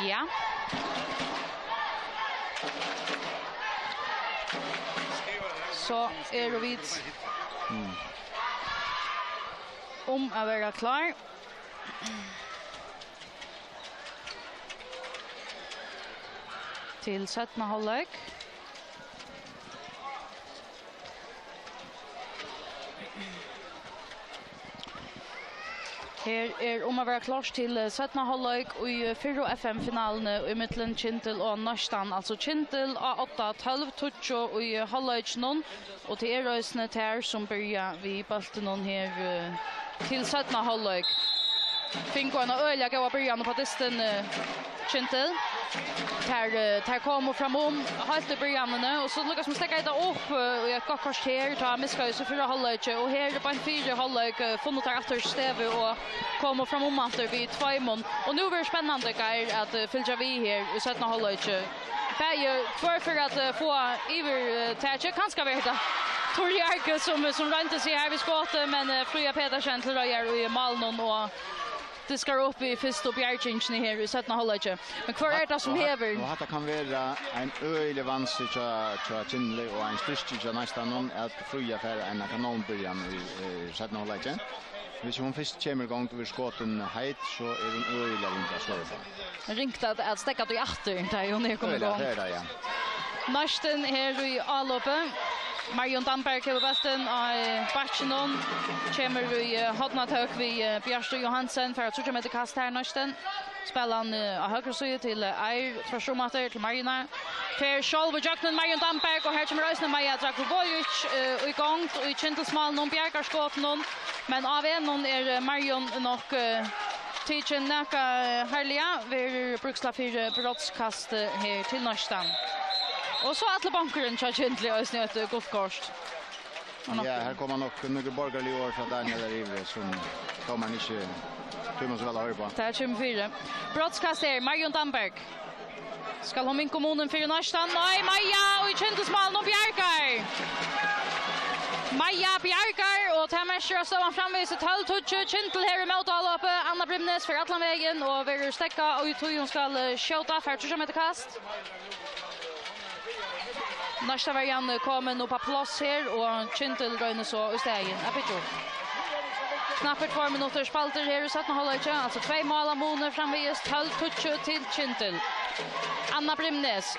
Ja. Så vi att vara klar. Till 17 halvlek. Här att vara klar till 17 halvlek i Fyrsta FM-finalen i mittlen Kyndil och Neistin. Alltså Kyndil av 8-12 touch och i halvlek någon och till rösnet här som börjar vi bollen någon här till 17 halvlek. Finko en öliga goda början på testen Kyndil. Här kommer fram helt i början och så lyckas man stäcka det upp och ett gott kvarter ta miska så för halvlek och här på en 4 halvlek funnit efter steve och kommer fram efter vid 2 mån och nu blir det spännande att följa vi här i 17 halvlek. Bäge för att få över täcke kanske vet det. Torjarke som ränte sig här vid skottet men Fria Pedersen till röjer i Malmö och det ska upp i Fyrsta och Bjärgingen här i 17 halvlek. Men kvar det som häver. Och det kan vara en öjlig vansklig till Kyndil och en styrke till Neistin att Fria för en kanonbörjan i 17 halvlek. Hvis hon först kommer igång över skotten heit så hon öjlig ringt så det. Ringt att stäcka till åter där hon kommer igång. Det ja. Neistin här i Alope. Marion Damberg har bollen i backen. Kommer vi hotnatök vid Björsta Johansen för att söka med kast här Neistin. Spelan av höger sida till Transformator till Marina. För Scholv och Jackson Marion Damberg och här kommer rösten Maja Dragovovic igång och i Kyndilsmal någon bjärkar skott någon. Men av en Marion nog teachen näka härliga vi bruksla för brottskast här till Neistin. Och så alla bankeren tjej Kyndil och snöt golfkort. Ja, här kommer nog några borgerliga år från Daniel River som kommer inte Thomas väl höra på. Det är 24. Brottskast är Marion Damberg. Ska hon min kommunen för Neistin? Nej, Maja och i Kyndilsmal och Bjärkar. Maja Bjärkar och Tamersra står framvis ett halvtouch. Kyndil här emot Alope. Anna Brimnes för Atlanvägen och vi stäcka och hon ska skjuta för 2 meter kast. Nästa variant kommer nu på plats här och Kyndil röjner så i stegen. Apríl. Knappt 2 minuter spalter här i 17 halvlek. Alltså 2 mål av Mone framvis. 12 touch till Kyndil. Anna Brimnes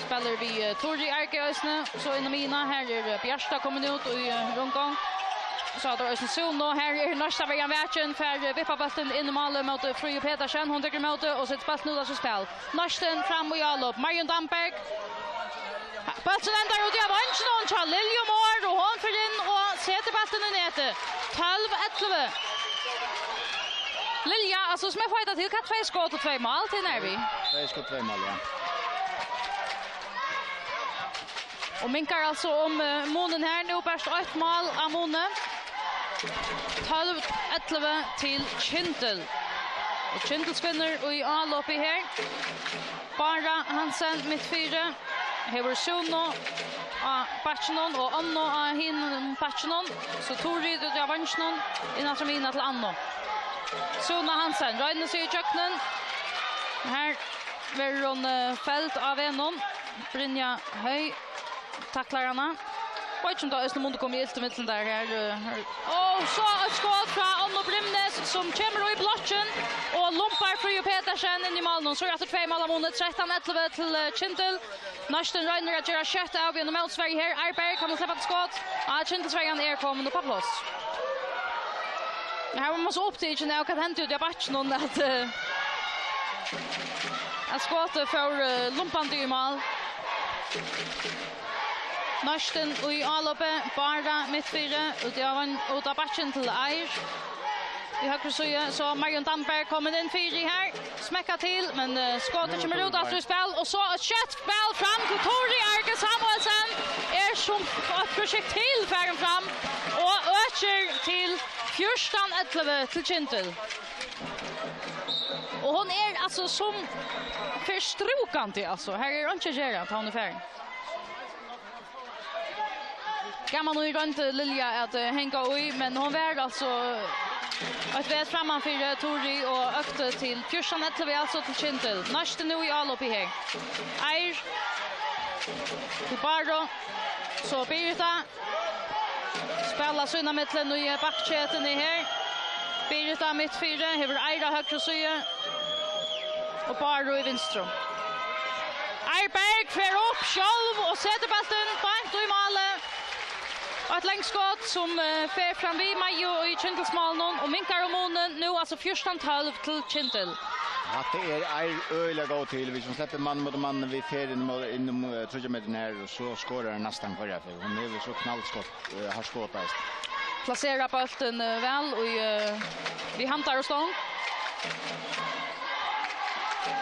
spelar vi Torri Arkeösne. Så inom mina här är Bjärsta kommer ut i rundgång. Så har det Ösnesund och här är nästa variant världen för vippabollen in i målet mot Fria Pedersen. Hon tycker emot och så ett spalt nu så spel. Neistin fram och Jalop. Marion Damberg. Bollen ändrar ut i avansen och Liljomor och hon för in och sätter bollen i nätet. 12-11. Lilja, alltså som är fightat till kan 2 skott och 2 mål till när vi. 2 skott 2 mål, ja. Och minkar alltså om Monen här nu bäst 1 mål av Mone. 12-11 till Kyndil. Och Kyndil vinner och i Alope här. Bara Hansen mitt 4. Hever Suno av Batchenon och Anno av hin Batchenon. Så Torri det av Vansnon innan som innan till Anno. Suno Hansen röjner sig i köknen. Här var hon fält av enon. Brynja Höj tacklar henne. Vet inte om det är kommer i mitten där här. Och så ett skott från Anno Brimnes som kommer i blocken och lumpar Fria Pedersen in i målen. Så är det 2 mål av Mone 13-11 till Kyndil. Neistin röjner att göra kött av genom mot Sverige här. Arberg kommer släppa ett skott. Kyndilsvägen är kommande på plats. Här var man så upptagen när jag kan hända ut i batchen att skottet för lumpande i mål. Neistin och i Alope bara mitt 4 ut av batchen till Eir. I högra sida så Marion Damberg kommer in 4 här. Smäcka till men skottet kommer ut efter spel och så ett kött spel fram till Torri Arke Samuelsen är som ett projektil färden fram och ökar till 14-11 till Kyndil. Och hon är alltså som förstrukande alltså. Här är inte gärna att hon är färdig. Kan man nog inte Lilja att hänga i men hon var alltså Ett vet framman för Tori och ökte till Fyrsta till vi alltså till Kyndil. Neistin nu i all uppe här. Eir till Baro. Så Birgitta spelar sina mittlen och i backcheten i här. Birgitta mittfyra, hever Eira högre sida. Och Baro i vinstrum. Eirberg fer upp själv och sätter bollen bant i målet. Ett längskott som fer fram vid Majo i Kyndilsmålen och minkar om månen nu alltså 14-12 till Kyndil. Att det är öliga gå till vi som släpper man mot man vid ferien inom 3 meter här och så skorar nästan kvar för hon är så knallskott har skottat. Placera bollen väl och vi hantar och stång.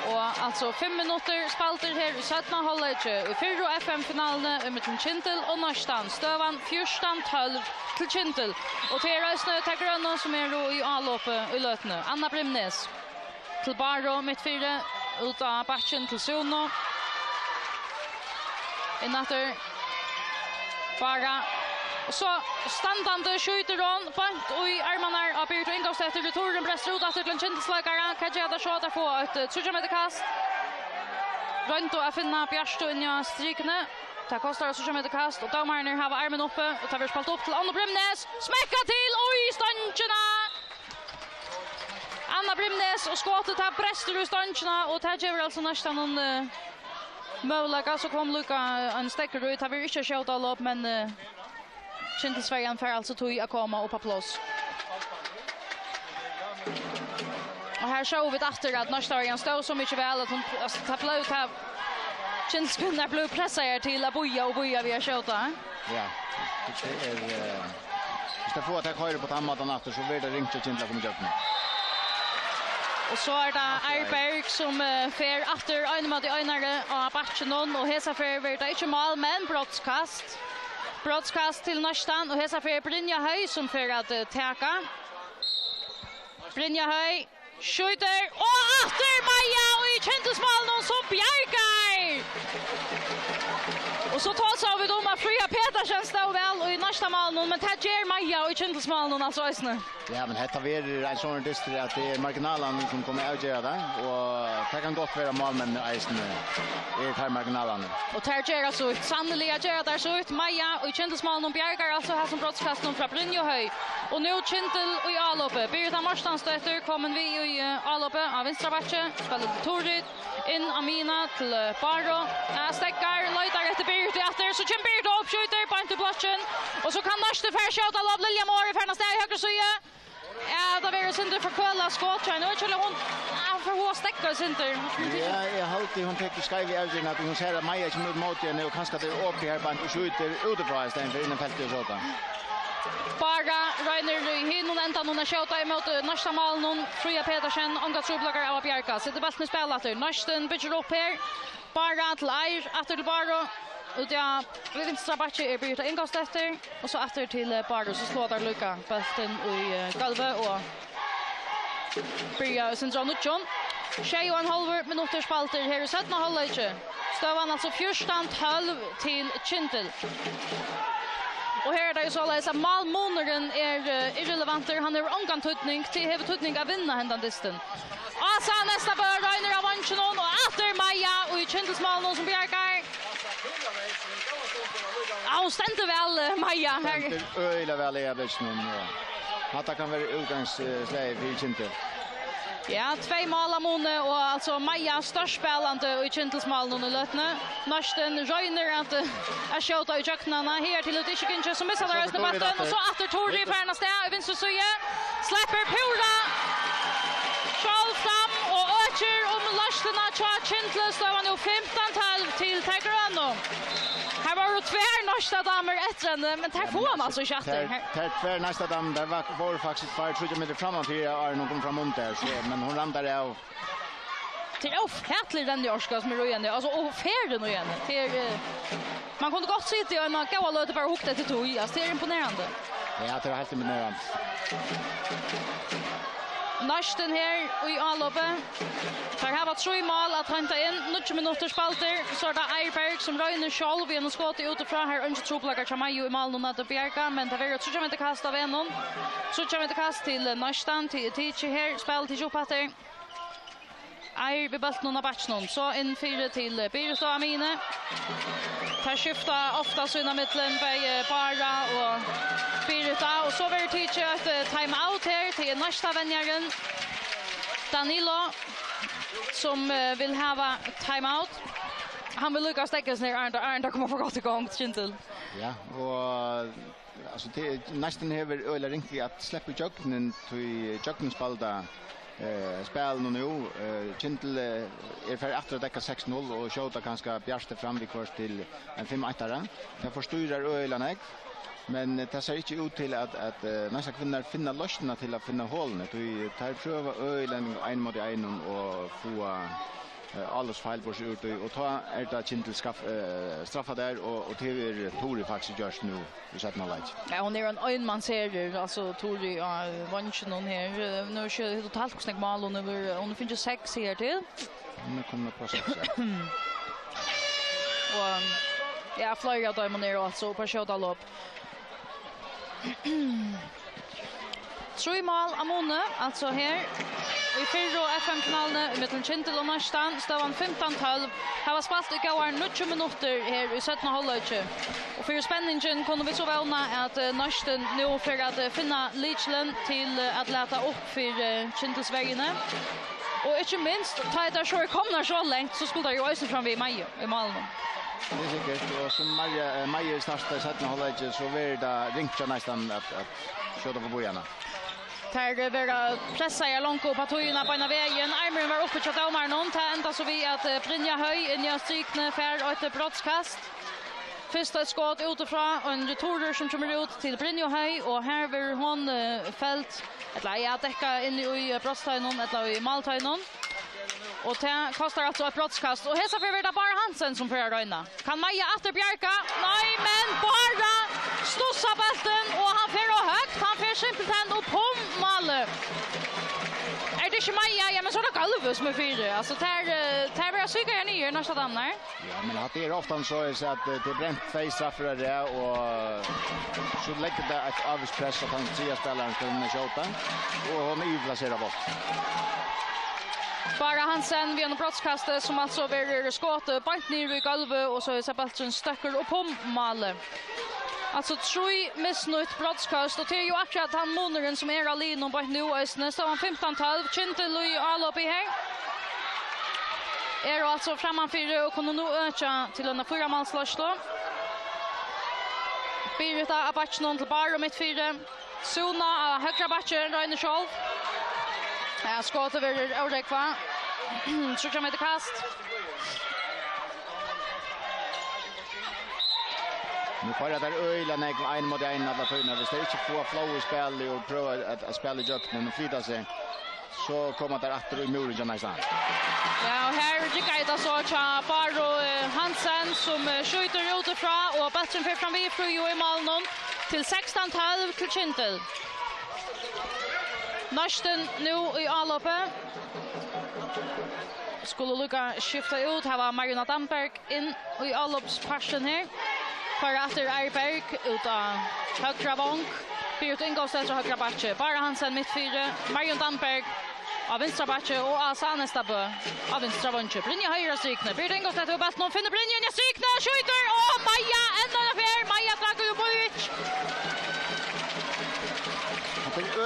Och alltså 5 minuter spalter här i 17 halvlek i Fyrsta FM-finalen mellan Kyndil och Neistin. Stövan 14-12 till Kyndil. Och till röstnö tar gröna som är i anloppet i lötene. Anna Brimnes till Baro mittfyra ut av backen till Suno. Innatter Bara. Och så standande skjuter hon bant och i armarna av Birgit och ingångsätter returen bräster ut efter till Kyndilslagare. Kajada Shota får ett 20 meter kast. Rönt och finna Bjärsto in i strikene. Det kostar 20 meter kast och domaren har armen uppe och tar vi spalt upp till Anna Brimnes. Smäcka till och i ståncherna. Anna Brimnes och skottet har bräster ur ståncherna och det ger alltså nästan någon möjliga så kom Luka en stäcker ut. Det har vi inte skjutit alla upp men Kyndilsvägen för alltså tog att komma upp på plats. Och här såg vi efter att Neistin stod så mycket väl att hon tappade ut här. Kyndilsvägen blev pressad till att boja via skjuta. Ja, det är ska få att jag kör på tammaten efter så blir det ringt till Kyndil kommer upp nu. Och så är det Eirberg som fer efter en mot einare av backen och hesa fer vart det inte mål men brottskast. Brottskast till Neistin och hesa fer Brynja Høy som för att täcka. Brynja Høy skjuter och efter Maja och i Kyndilsmålen som bjärkar. Och så tar sig av dem att Fröja Petersen stod väl och i Neistin-målen men det ger Maja och i Kyndilsmålen alltså ösne. Ja, men detta blir en sån distri att det är marginalerna som kommer att göra det och det kan gott vara mål men ösne är här marginalerna. Och det ger alltså sannolikt gör det så ut Maja och i Kyndilsmålen bjärkar alltså här som brottskasten från Brynja Høy. Och nu Kyndil och i Aloppe. Birgitta Marstans stöter kommer vi i Aloppe av vänstra backe. Spelar till Torit. In Amina till Baro. Stäckar, lejtar efter Birgitta efter. Så kommer Birgitta upp, skjuter på inte platsen. Och så kan Neistin för skjuta av Lilja Måre för nästa i högra sida. Ja, det blir synd för Kölla skott. Nu skulle hon för hon stäcker synd. Ja, jag håller hon täcker skriva i ögonen att hon ser att Maja kommer mot henne och kanske det upp här på och skjuter utifrån istället för innan fältet och sådär. Bara Reiner hinner ända någon skjuta emot nästa mål någon Fröja Petersen angår trubbelagar av Bjärka. Sitter bollen spelat där. Neistin bygger upp här. Bara till Eir efter till Baro. Och ja, vänstra backe är Birgitta ingångsätter och så efter till Baro så slår där Luka bollen i golvet och Birgitta Sindra Nutjon. 21,5 minuter spalter här i 17 halvlek. Stövan alltså 14-12 till Kyndil. Och här är det ju så att målmånaren är irrelevanter. Han är ångan tutning till huvudtutning att vinna händan disten. Asa nästa bör Reiner av Vanchenon och efter Maja och i Kyndilsmålen som bjärkar. Ja, stämde väl Maja här. Stämde öjla väl i Abelsson. Att det kan vara utgångsläge för Kyndil. Ja, 2 mål av Mone och alltså Maja störspelande i Kyndilsmålen i lötene. Neistin Reiner att skjuta i köknarna här till Utiskikinche som missar där östra batten. Och så efter Tori färna steg i vinstra sida. Släpper Pura. Schall fram och ökar Neistin att Kyndil står nu 15-12 till Tegrano. Här var det 2 nästa damer efter henne, men här får han alltså chatter. Här 2 nästa damer, där var faktiskt bara 30 meter framåt till Arno kom fram där, men hon landade av. Det är ofärtligt den Jorska som är igen. Alltså ofärden igen. Man kunde gott sitta i en gåa löte bara hukta till tog. Alltså, det är imponerande. Ja, det var helt imponerande. Neistin här i anloppet. Här har varit 3 mål att hämta in. 90 minuter spalter. Så det Eirberg som röjner själv. Vi har skott utifrån här. Inte troplagar Chamayo i mål någon att bjärka. Men det var så inte kast av en. Så inte kast till Neistin. Till Tici här. Spel till Jopatter. Eir vid bulten av batchen. Så in 4 till Birus och Amine. Här skiftar ofta sina mittlen. Bara och Birita. Och så var det Tici ett time-out här till nästa vänjaren. Danilo. Som vill ha time-out. Han vill lyckas stäckas ner. Arnda kommer få gått igång till Kyndil. Ja, och alltså det nästan över öle ringt att släppa juggnen till juggensbalda spel nu. Kyndil är för att täcka 6-0 och skjuta ganska bjärste fram vid kurs till en 5-8. Jag förstyrar ölarna. Men det ser inte ut till att nästa kvinnor finna lösningar till att finna hålen. De tar pröva ölen en mot en och få alles fel på sig ut och ta det Kyndil straffa där och till Tori faktiskt görs nu i sätten av läge. Ja, hon är en manserie, alltså Tori vann någon här. Nu är det totalt snägg mål och hon finns 6 här till. Nu kommer på 6. Och ja, flera av dem ner alltså på showdalopp. 3 mål Amone, alltså här i Fyrsta FM-finalen mellan Kyndil och Neistin, stavan 15-12. Här var spalt i går 90 minuter här i 17 halvlek. Och för spänningen kunde vi så välna att Neistin nu för att finna Lichlen till att läta upp för Kyndils vägarna. Och inte minst, ta det så kommer så långt så skulle det ju också fram vid Maja i Malmö. Det är säkert, och som Maja startar i 17 halvlek så vill det ringt nästan att köra på bojarna. Där var pressa jag långt på tojerna på ena vägen. Armen var uppe till domaren. Det ända så vi att Brynja Höj in i strykne för ett brottskast. Fyrsta ett skott utifrån och en returer som kommer ut till Brynja Höj och här vill hon fällt att täcka in i brottstöjnen eller i maltöjnen. Och det kostar alltså ett brottskast. Och hesa för det bara Hansen som får röjna. Kan Maja åter bjärka? Nej, men bara stossa bulten och han får högt. Han får simpelthen upp på målet. Är det inte Maja? Ja, men så är det Galve som är fyra. Alltså, det var jag psykar ner nästa dammar. Ja, men att det är ofta så är att det är bränt 2 straffar det och så lägger det ett avspress att han tredje spelaren kan skjuta. Och hon är ju placerad bort. Bara Hansen vid en brottskast som alltså blir skott bant ner vid golvet och så är Sebastian stöcker upp på målet. Alltså 3 missnöjt brottskast och det är ju akkurat han månaden som är alene och bant nu östne. Så han 15-12, Kyndil och alla uppe här. Är alltså framför och kunde nu öka till en 4-målsslåsslo. Birita Abachnon till bara mitt 4. Suna högra backen Reiner själv. Ja, skott över Orekva. Så kommer det kast. Nu får jag där öjlan en mot en alla tiden. Hvis det inte får flow i spel och pröva att spela jucken och flytta sig så kommer det åter i muren nästan. Ja, och här gick det så att Baro Hansen som skjuter utifrån och bollen för fram vid i målen till 16-12 till Kyndil. Neistin nu i anloppet. Skulle Luka skifta ut. Här var Marina Damberg in i anloppsparsen här. För efter Eirberg utan högra vånk. Birut Ingolstedt och högra backe. Bara Hansen mitt 4. Marina Damberg av vänstra backe och Asa Nestabö av vänstra vånke. Brynja högra strykne. Birut Ingolstedt och Bastnon finner Brynja i strykne. Skjuter och Maja ända affär. Maja Dragovic.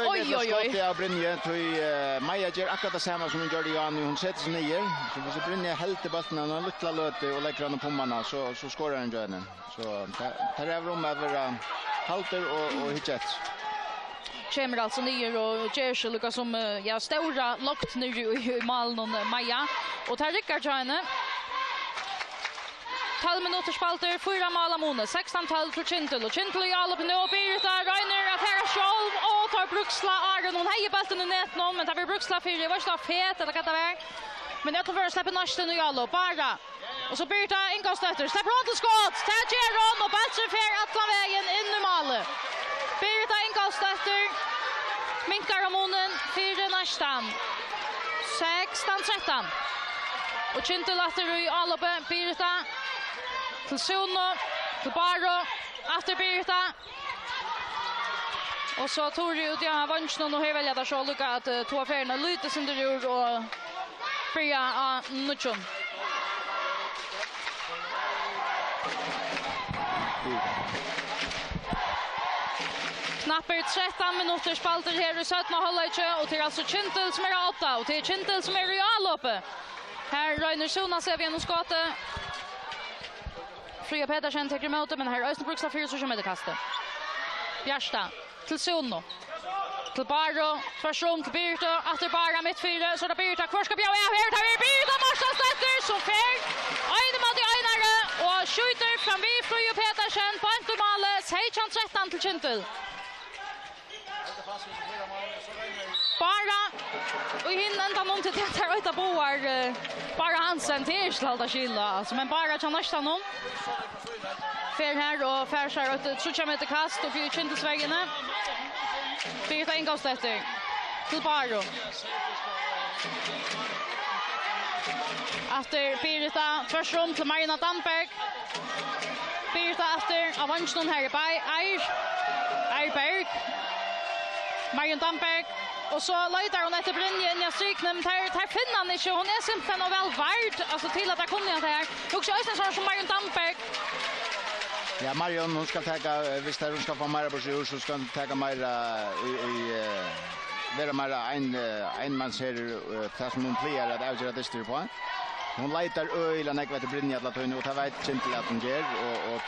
Oj. Jag Brynja till Maja gör akkurat samma som hon gjorde i Jan. Hon sätter sig ner. Så hvis Brynja helt i bollen och lilla löte och lägger den på manna så skorar den den. Så här är rum över halter och hitchet. Kommer alltså ner och Jersey Lucas som stora lockt ner i målen Maja och tar Rickard Jane. 12 minuter spalter, 4 mål Amone, 16-12 för Kyndil. Och Kyndil i alla på nu, Birita Reiner att här själv och tar Bruksla Aron. Hon hejer bollen i nät någon, men tar vi Bruksla 4. Vad står fet eller vad det är? Men jag tar för att släppa Neistin i alla, bara. Och så Birita Ingolstötter, släpper hon till skott. Tar Geron och bollen för alla vägen in i målet. Birita Ingolstötter, minkar Amonen, 4 Neistin. 16-13. Och Kyndil efter i Alope, Birta. Till Suno, till Baro, efter Birta. Och så tog det ut jag vann och hela där så lucka att två affärerna lite som det gjorde och börja nutchon. Knappt 13 minuter spalter här i 17 halvlek och till alltså Kyndil som är 8 och till Kyndil som är i Alope. Här Reiner Sona ser vi genom skottet. Fria Pedersen tar emot men här Östenbruksla för så kommer det kastet. Bjärsta till Suno. Till Baro, tvärsrum till Birta, efter bara mittfyra så där Birta kvar ska bjära här tar Birta måste sätter så fer. Ejne mot Einare och skjuter fram vid Fria Pedersen på målet 16-13 till Kyndil. Bara och hinner inte någon till det här ute boar bara Hansen till Islanda skilla alltså men bara kan nästan någon fer här och färsar ut så kommer det kast och för Kyndilsvägen. Birta ingångslätter till Baro. Efter Birta tvärsrum till Marina Damberg. Birta efter avansen här i Eirberg. Marion Damberg. Och så letar hon efter Brynje i stryknen. Här finner han inte. Hon är simpelthen och väl värd. Alltså till att jag kunde det här. Också Östensson som Marion Damberg. Ja, Marion, hon ska ta, visst hon ska få mer på sig, så ska hon ta mer vara mer en man ser det som hon plear att avgöra det styr på. Hon letar öjla när det Brynje att hon och ta vet Kyndil att hon ger och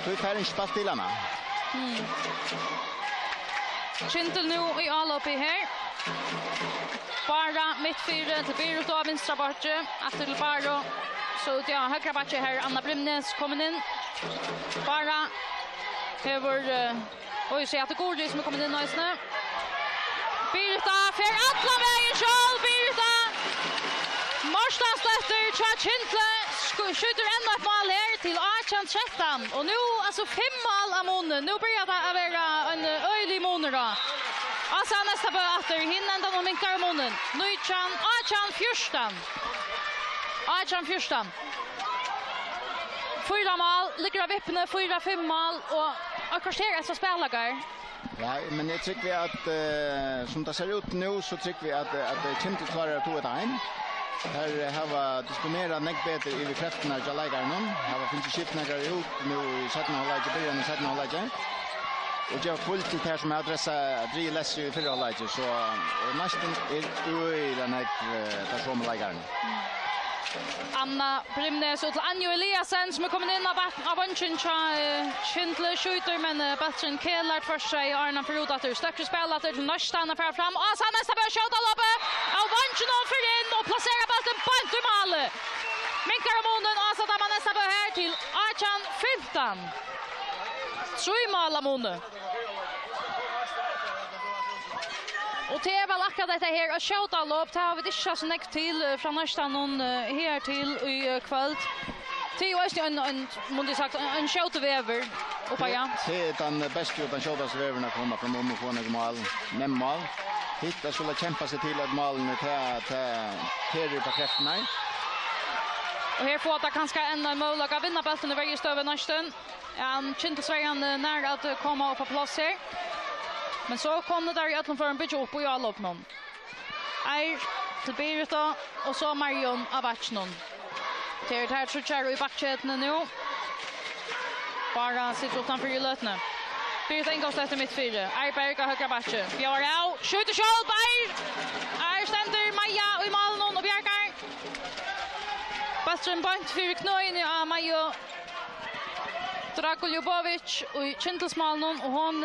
tog tar en spalt till henne. Kyndil nu i Alope här. Bara mittfyra till Birta av vänstra bortre. Efter till Baro. Så ja, högra bortre här. Anna Brimnes kommer in. Bara över... Oj, så att det går som är kommit in nu. Birta för alla vägen själv. Birta. Marstans efter Tja Kyndil. Skjuter ännu ett mål här till 18-13. Och nu, alltså 5 mål av munnen. Nu börjar det att vara en öjlig mån då. Alltså nästa bör efter hinner ändå någon minkar av munnen. Nu 18-14. 4 mål, ligger av vippne, 4-5 mål och akkurat efter spelare. Ja, men jag tycker att som det ser ut nu så tycker vi att Kyndil klarar att ta ett ein. Här har disponerat näck bättre i krafterna av lägaren. Här finns det skiftningar ut nu i 17 halvlek, början i 17 halvlek. Och jag fullt till här som har adressa drilless i förra halvlek så Neistin öjla näck där som lägaren. Anna Brimnes och till Anjo Eliasen som kommer in av bunchen Kyndil skjuter men Batchen Kellar för sig Arna förut att det stöcker spelat till Neistin för fram och så nästa bör skjuta loppe av bunchen för in och placera bollen på ett mål. Minkar Monen och så tar man nästa bör här till 18-15. 3 mål av Monen. Och det är väl akkurat detta här att skjuta lopp. Det har vi inte så näkt till från Neistin här till i kväll. Det är en måste sagt en skjutväver och ja. Det är den bästa utan skjutväverna komma från om och få några mål. Nämmal. Hitta skulle kämpa sig till att målen till på krafterna. Och här får det kanske en möjlighet att vinna bollen i varje stöv Neistin. Kyndilsvägen nära att komma upp på plats här. Men så kom det där i öppnen för en bygge upp och jag upp någon. Till Birta och så Marion av Vatchnon. Till det här tror i backchetten nu. Bara sitter utanför i lötene. Birta ingås efter mittfyra. Eirberg och högra batche. Björau, skjuter själv. Ständer Maja och i Malnon och Björkar. Bastren bant för knöjen av Maja. Drago Ljubovic och i Kyndils Malnon och hon...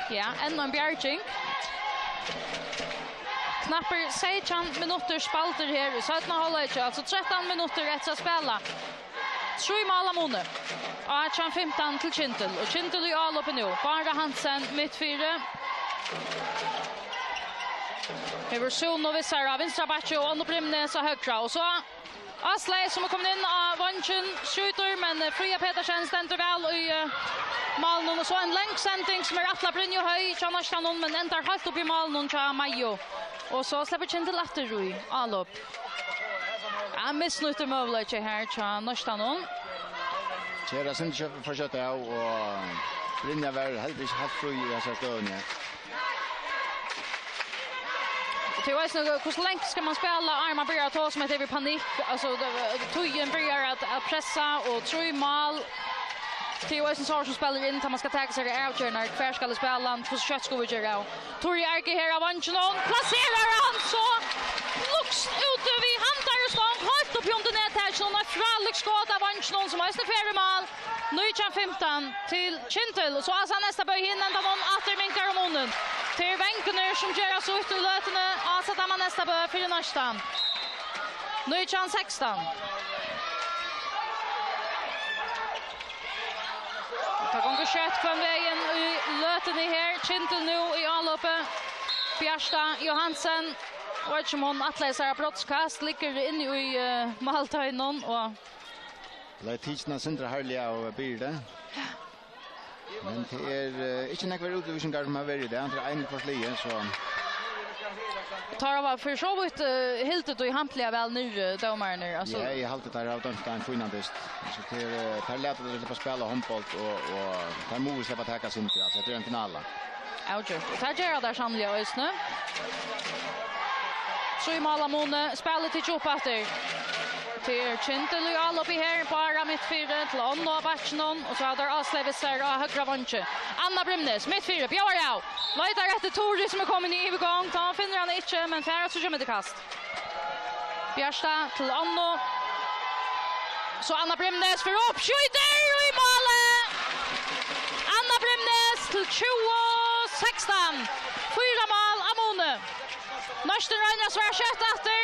Ja, ännu en bjärging. Knapper 16 minuter spalter här i 17 halvlek, alltså 13 minuter efter att spela. 3 mål av Mone. 18-15 till Kyndil. Och Kyndil i Alope nu. Bara Hansen mittfyra. Över Suno vissar av vänstra batche och Anna Brimnes och högra. Och så Asley som kommer in av Vanchen skjuter men Fria Petersen ständer väl i mål och så en längsändning som Atla Brynjo höj Chanastan men ändrar helt upp i mål och Majo. Och så släpper Kyndil efter Rui allop. Missnöjt möjlighet här Chanastan. Tjera sen försökte jag och Brynja var helt fri i så stående. Det var snö hur länge ska man spela armar börjar ta som heter panik alltså tojen börjar att pressa och tror mål. Det var en sorts som spelar in när man ska ta sig out när kvar ska spela på skott ska vi göra. Tori Arke här av Vanchen placerar han så looks ut vid handar och stång helt upp under nätet och en frallig skott av Vanchen som är snäppare mål. Nu 15 till Kyndil och så alltså nästa böj hinner någon återminkar om munnen. Till Wenkener som gör så ut i lötene och sätter man nästa böj för Neistin. Nu 16. Ta gånger kött på vägen i löten i här. Kyndil nu i anloppet. Fyrsta Johansen. Och som hon atläsar brottskast ligger inne i Maltöjnen och Tidsna sindra härliga och byrde. Men det är inte några utvisningar som har varit det. Det är en forslige så tar av för så vitt helt och i hampliga väl nu domarna alltså. Ja, i haltet där av den finnandest. Så det tar lätt att släppa spela handboll och tar mål släppa täcka sin alltså det är en final. Outjust. Tar gör där samliga just nu. Så i Malamone spelar till Chopater. Till Kyndil i all uppe här bara mittfyra till Anna Batchnon och så har där Aslevisar och högra Vanche. Anna Brimnes mittfyra bjöar jag. Letar efter Tori som är kommit i övergång. Han finner han inte men färre så kommer det kast. Fyrsta till Anna. Så Anna Brimnes för upp skjuter i målet. Anna Brimnes till 16. 4 mål Amone. Neistin Reina svär kött efter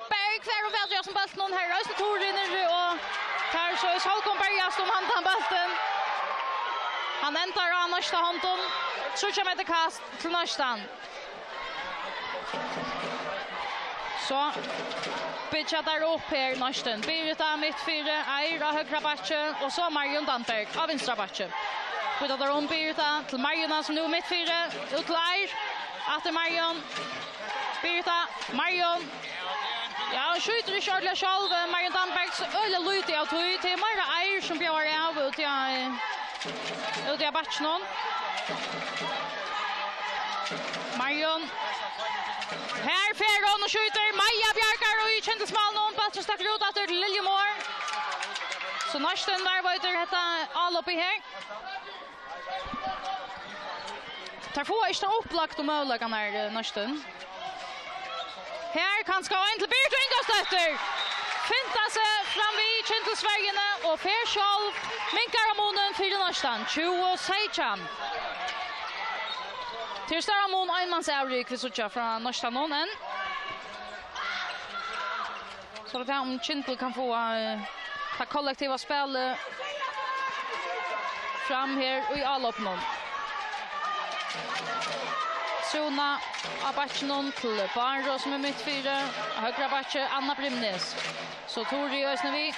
Berg kvar och väljer som bollen någon här. Så Tori ner och tar så är Håkon Bergas om han bollen. Han ändrar av nästa handen. Så kommer det kast till Neistin. Så pitchar där upp här Neistin. Birita mittfyra, Eira högra backen och så Marion Danberg av vänstra backen. Skjuter där om Birita till Marion som nu mittfyra ut till Eir. Efter Marion. Birita, Marion. Ja, han skjuter i Charlie själv. Marion Danbergs öle lite av tog till Mara Eir som bjöar av ut i Batchnon. Marion. Här Ferron och skjuter. Maja Bjarkar och i Kyndilsmål någon Batchnon stackar ut efter till Liljemor. Så Neistin där var det detta all uppe här. Tar få inte upplagt och möjligheten här Neistin. Här kan ska en till Birta Ingolsdotter. Finta sig fram vid Kyndilsvägen och Ferskjolv minkar Amonen för Neistin. 20-16. Till större Amon enmans avrik vi såg från Neistin än. Så det här om Kyndil kan få ta kollektiva spel fram här i allopnån. Sona av Batchnon till Barro som är mittfyra. Högra Batche, Anna Brimnes. Så Tori och Ösnevi.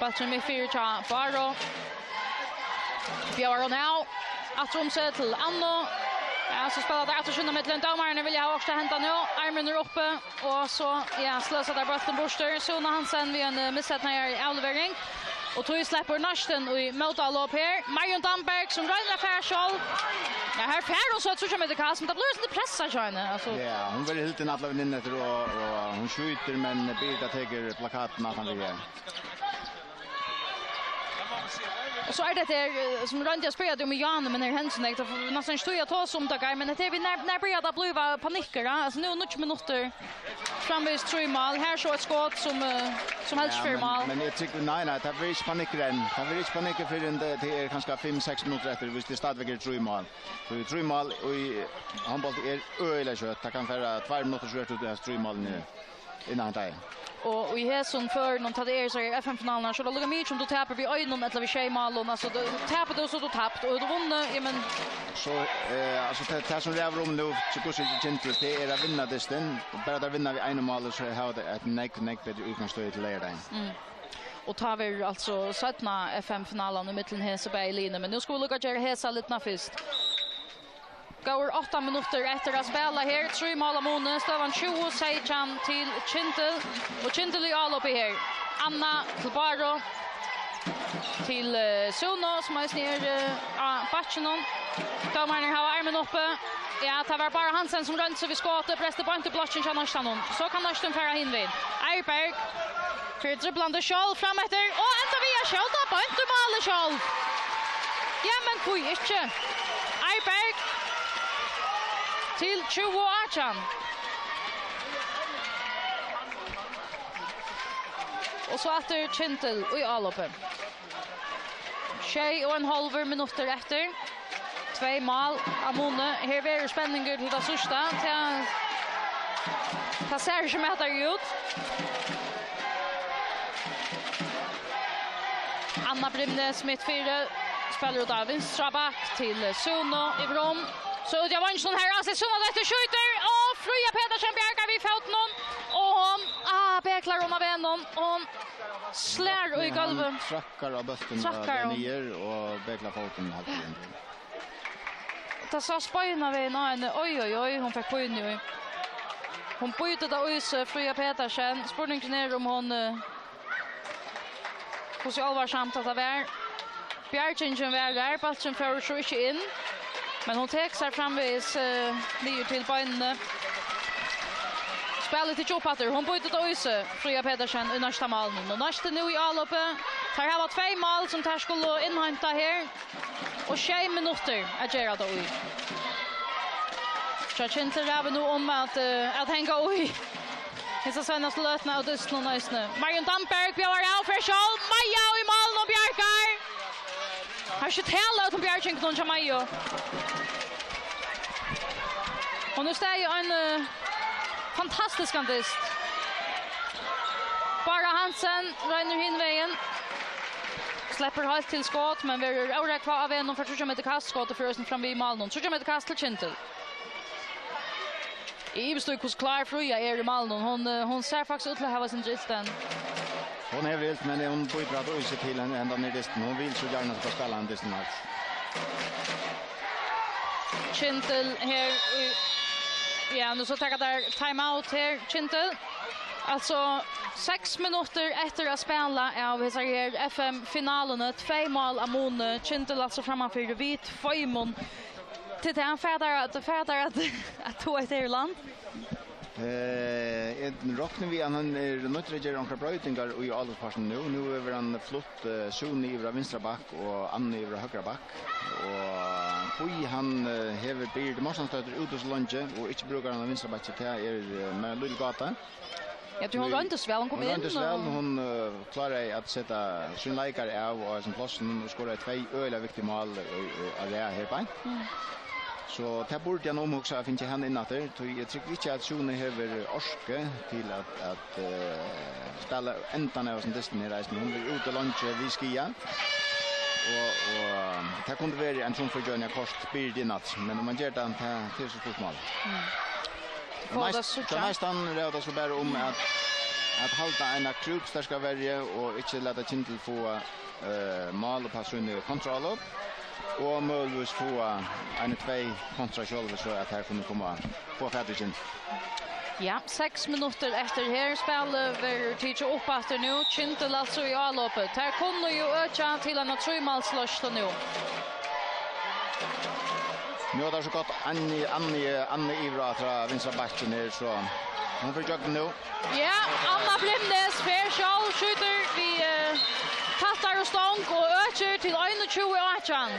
Batchen mittfyra till Barro. Björn now. Atromse till Anno. Ja, så spelar där att skynda med till domarna vill jag ha också hämta nu. Armen är uppe och så slösar där bollen borster. Sona Hansen vid en missat när i avlevering. Och tog släpper Neistin i motallop här. Marion Danberg som röjnar Ferskjolv. Ja, här fär hon så att så kommer det kast. Men det blir inte pressa tjejne. Alltså. Ja, hon vill helt nattla väninner och hon skjuter men Birta tar plakaten att han vill göra. Och så är det där som Randi har spelat om i Jan men när händelsen är nästan stod jag ta som dagar men det är vi när börjar det bli paniker alltså nu 90 minuter framvis 3 mål här så ett skott som helst för mål men jag tycker nej det blir inte panik än det blir inte panik för det är kanske 5-6 minuter efter hvis det stadväger 3 mål så 3 mål och i handboll är öle kött det kan vara 2 minuter så ut det 3 mål innan det Och i häson för någon tar det så FM-finalen så då luggar mig som du tappar vi ögonen eller vi schemalon alltså då tappar du så då tappat och då vinner men så alltså det som räver om nu så går det Kyndil det är att vinna Neistin och bara där vinner vi en mål så har det ett neck bättre utgångsläge till lördagen. Och tar vi alltså sättna FM-finalen i mitten här så Berlin men nu ska vi lugga göra häsa lite först. Går 8 minuter efter att spela här. 3 mål av Mone. Stövan 20 Seichan till Kyndil. Och Kyndil är all uppe här. Anna till Baro. Till Suno som är ner Batchenon. Domaren har armen uppe. Ja, det var bara Hansen som rönt sig vid skottet. Prester på inte blotchen till Neistin. Så kan Neistin färra hinvid. Eirberg. För dribblande Kjall fram efter. Och ända via Kjall. Då på inte mål Kjall. Ja, men kvui inte. Eirberg. Till 20 Archan. Och så efter Kyndil i alloppen. 6,5 minuter efter. 2 mål av Mone. Här är spänningen till det sista. Det ser som att det är ut. Anna Brimnes mittfyra. Spelar ut av vänstra back till Suno i Vrom. Så jag var inte sån här alltså så att det skjuter och Fröja Pedersen bjärkar vid foten och hon beklar hon av vännen hon slår i golvet trackar av bollen ner och beklar foten helt igen. Det så spöjna vi en oj hon fick på nu. Hon bytte då ut Fröja Pedersen spurningen ner om hon hur så allvarsamt att det var Bjärkingen var där bollen för så inte in. Men hon tar sig framvis ner till benen. Spelet till Jopatter. Hon byter då use Fröja Pedersen i nästa mål. Och Neistin nu i alloppe. Tar här var 2 mål som tar skulle inhämta här. Och 6 minuter att göra då i. Så Kyndil är nu om att hänga i. Det är senaste lötna och dysten och Neistin. Marion Damberg bjöar av för Kjall. Maja i mål och Bjärkar. Har inte talat om Bjärkingen någon som Maja. Och nu står ju en fantastisk kantist. Bara Hansen ränner hinvägen. Släpper halt till skott men vi är orätt kvar av en för 20 meter kastskott och förresten fram vid mål. 20 meter kast till Kyndil. I bestod hos klar Fröja är i mål. Hon ser faktiskt ut att ha sin dristen. Hon är vilt men hon byter att ösa till en ända ner distan. Hon vill så gärna ska spela en distan alls. Kyndil här ja, nu så tar där timeout här Kyndil. Alltså 6 minuter efter att spela av här FM-finalen 2 mål av Mone. Kyndil alltså framför vit Feimon. Till det han färdar att ta ett Irland. Rocknar vi han är nödvändigt att göra brötningar i allsparsen nu. Nu är han flott Suni över vänstra back och Anne över högra back. Och han häver blir det måste stöter ut hos lunge och inte brukar han vänstra back till är med Lille Gata. Jag tror hon inte väl hon kommer in. Hon klarar att sätta sin läkare av och som platsen och skora 2 öliga viktiga mål av det här på. Så det borde jag nog också finna han innatter. Jag tycker inte att Sune har orske till att spela ändan av sin destinering. Hon vill ut och lunch vid skia. Och det kunde vara en sån förgörning kost blir det natt. Men om man gör det till så stort mål. Neistin räddar så bara om att hålla en klubb där ska välja och inte låta Kyndil få mål och passa under kontroll. Och möjligtvis få en 2 kontra själva så att här kunde komma på färdigen. Ja, 6 minuter efter här spelar vi till upp efter nu. Kyndil alltså i alloppet. Här kommer ju öka till en 3-målslöst nu. Nu är det så gott Anne Ivra från vänstra backen här så hon får jogga nu. Ja, Anna Brimnes Färsjall skjuter vi kastar och stånk och ökar till 21-18.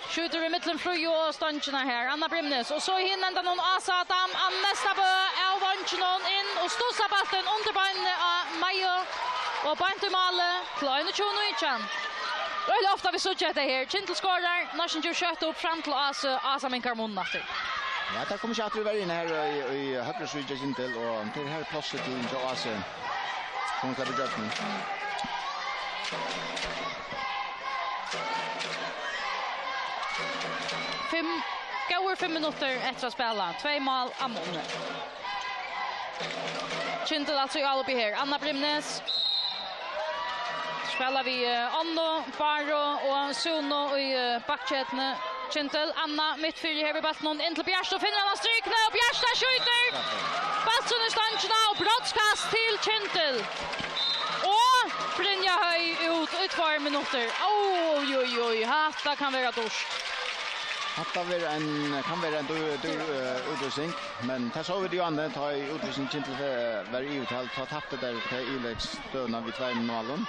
Skjuter i mitten Fröja och stånkarna här. Anna Brimnes och så hinner den någon Asadam nästa bö av vanchen in och stossar bollen under benen av Maja och Bantumalle till 21-19. Väldigt ofta vi såg det här. Kyndil skorar, Neistin gör kött upp fram till Asa min karmon efter. Ja, där kommer jag att vara in här i högra sidan Kyndil och det här plåset till Asa. hon släpper döden. Går 5 minuter efter att spela. 2 mål Amon. Kyndil alltså i all uppe här. Anna Brimnes. Spelar vi Anno, Baro och Suno i backchetne. Kyndil, Anna mittfyr här vid bassen in till Bjärsta och finner han strykna och Bjärsta skjuter. Bassen i stanchna och brottskast till Kyndil. Och Brynja höj ut i 2 minuter. Oj, hatta kan vara dårst. Hatta kan vara en utrustning, men det så vi det ju andra tar utrustning till var uttalt ta tappet där till Ilex stöna vid 2 minuter.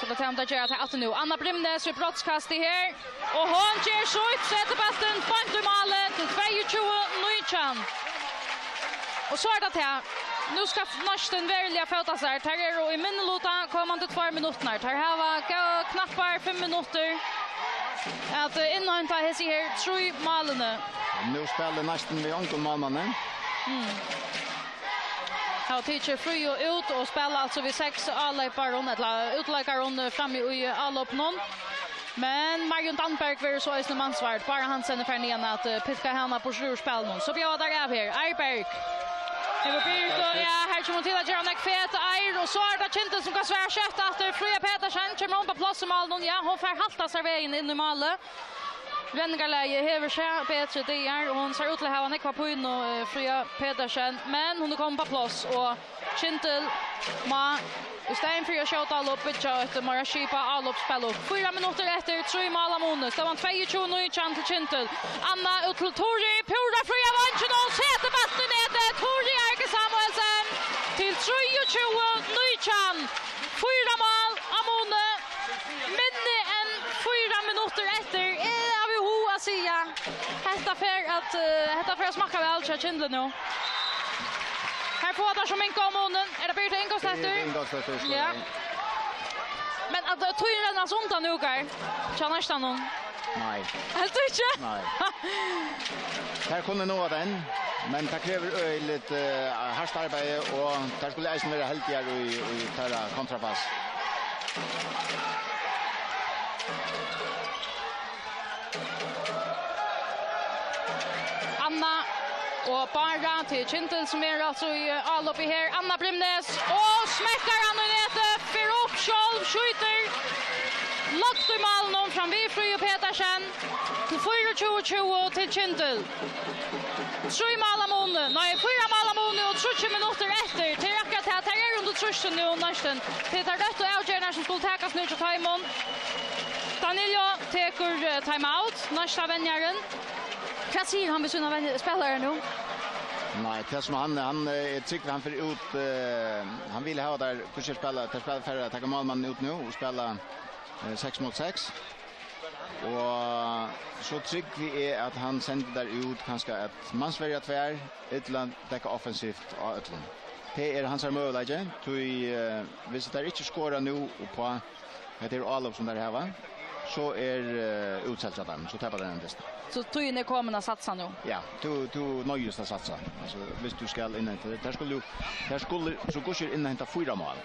Så det händer ju att nu Anna Brimnes i brottskast här och hon ger så ut sätter bollen fint i målet till 22-9. Och så är det här. Nu ska Neistin välja fota sig. Här är i minneluta kommande 2 minuter. Här har vi knappar 5 minuter. Att innan ta hesi här 3 målen. Nu spelar Neistin med onkel målmannen. Här teacher fri och ut och spelar alltså vid 6 allipar hon eller utläggar hon fram i allop någon. Men Marion Danberg vill så är ansvaret. Bara han sen för nen att piska henne på slurspel någon. Så bjöd av här. Eiberg. Det var byggt ja, här kommer till att göra en fet Eir och så är det Kyndil som kan svära kött efter Fröja Petersen kommer hon på plats i mål. Ja, hon får halta sig vägen in i målet. Vändgarläge häver sig bättre där och hon ser ut att ha en kvar på in och Fröja Petersen. Men hon kommer på plats och Kyndil istället för att skjuta all upp ett Mara Skipa all upp spel upp. 4 minuter efter 3 mål av Månes. Det var 22-9 till Kyndil. Anna ut till Tori. Pura Fröja vann och sätter bassen ned. Tori Erke Samuelsen till 23-9. 4 mål av Månes. Minne än 4 minuter efter. Är vi ho att säga. Hetta för att smaka väl till Kyndil nu. Här får det som inte månen. Är det bättre ingångsätter? Ja. Men att tog den alltså onta nu går. Känner inte någon. Nej. Helt inte. Nej. Här kunde nå den, men det kräver lite hårt arbete och där skulle jag vara helt här i förra kontrapass. Anna och bara till Kyndil som är alltså i all uppe här. Anna Brimnes och smäckar han i nätet. För upp själv skjuter. Lagt i mål någon fram vid Fröja Petersen. Till 24-20 till Kyndil. 3 mål av Måne. Nej, 4 mål av Måne och 30 minuter efter. Till räcka till att här är under trushen nu och Neistin. Det är rätt och avgörande som skulle täckas nu till Taimon. Danilo teker timeout. Nästa vänjaren. Vad säger han med sina spelare nu? Nej, det som han tycker han för ut han vill ha där kanske spela för att ta målman ut nu och spela 6 mot 6. Och så tycker vi är att han sänder där ut kanske att man Sverige tvär Utland täcka offensivt av Utland. Det är hans möjlighet till visst det inte skora nu och på det är all som där här va. Så är utsätts att så tappar den bästa. Så tog kommer att satsa nu. Ja, du nöjes att satsa. Alltså visst du ska in inte. Där skulle så går ju in och hämta 4 mål.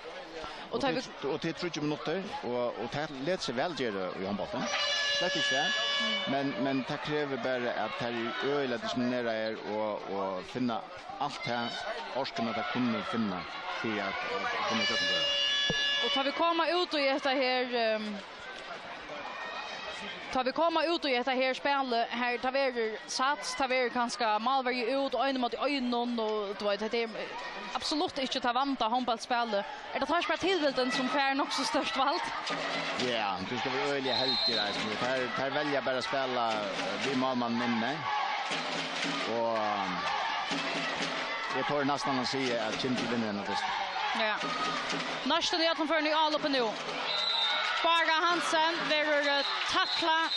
Och till 30 minuter och det lät sig väl göra i handbollen. Det är det. Men det kräver bara att här öla disponera er och finna allt här orsken att kunna finna för att komma ut det. Och tar vi komma ut och äta här tar vi komma ut och äta här spel här tar vi sats tar vi kanske malvarje ut och mot ögonen och du vet det är absolut inte ta vanta handbollsspel. Är det tar spel tillvilden som fär också störst valt? Ja, du ska väl öliga helt i det här välja bara spela vi målman minne. Och jag tror nästan att säga att Kyndil vinner den här. Ja. Neistin är för nu all uppe nu. Bara Hansen vill tackla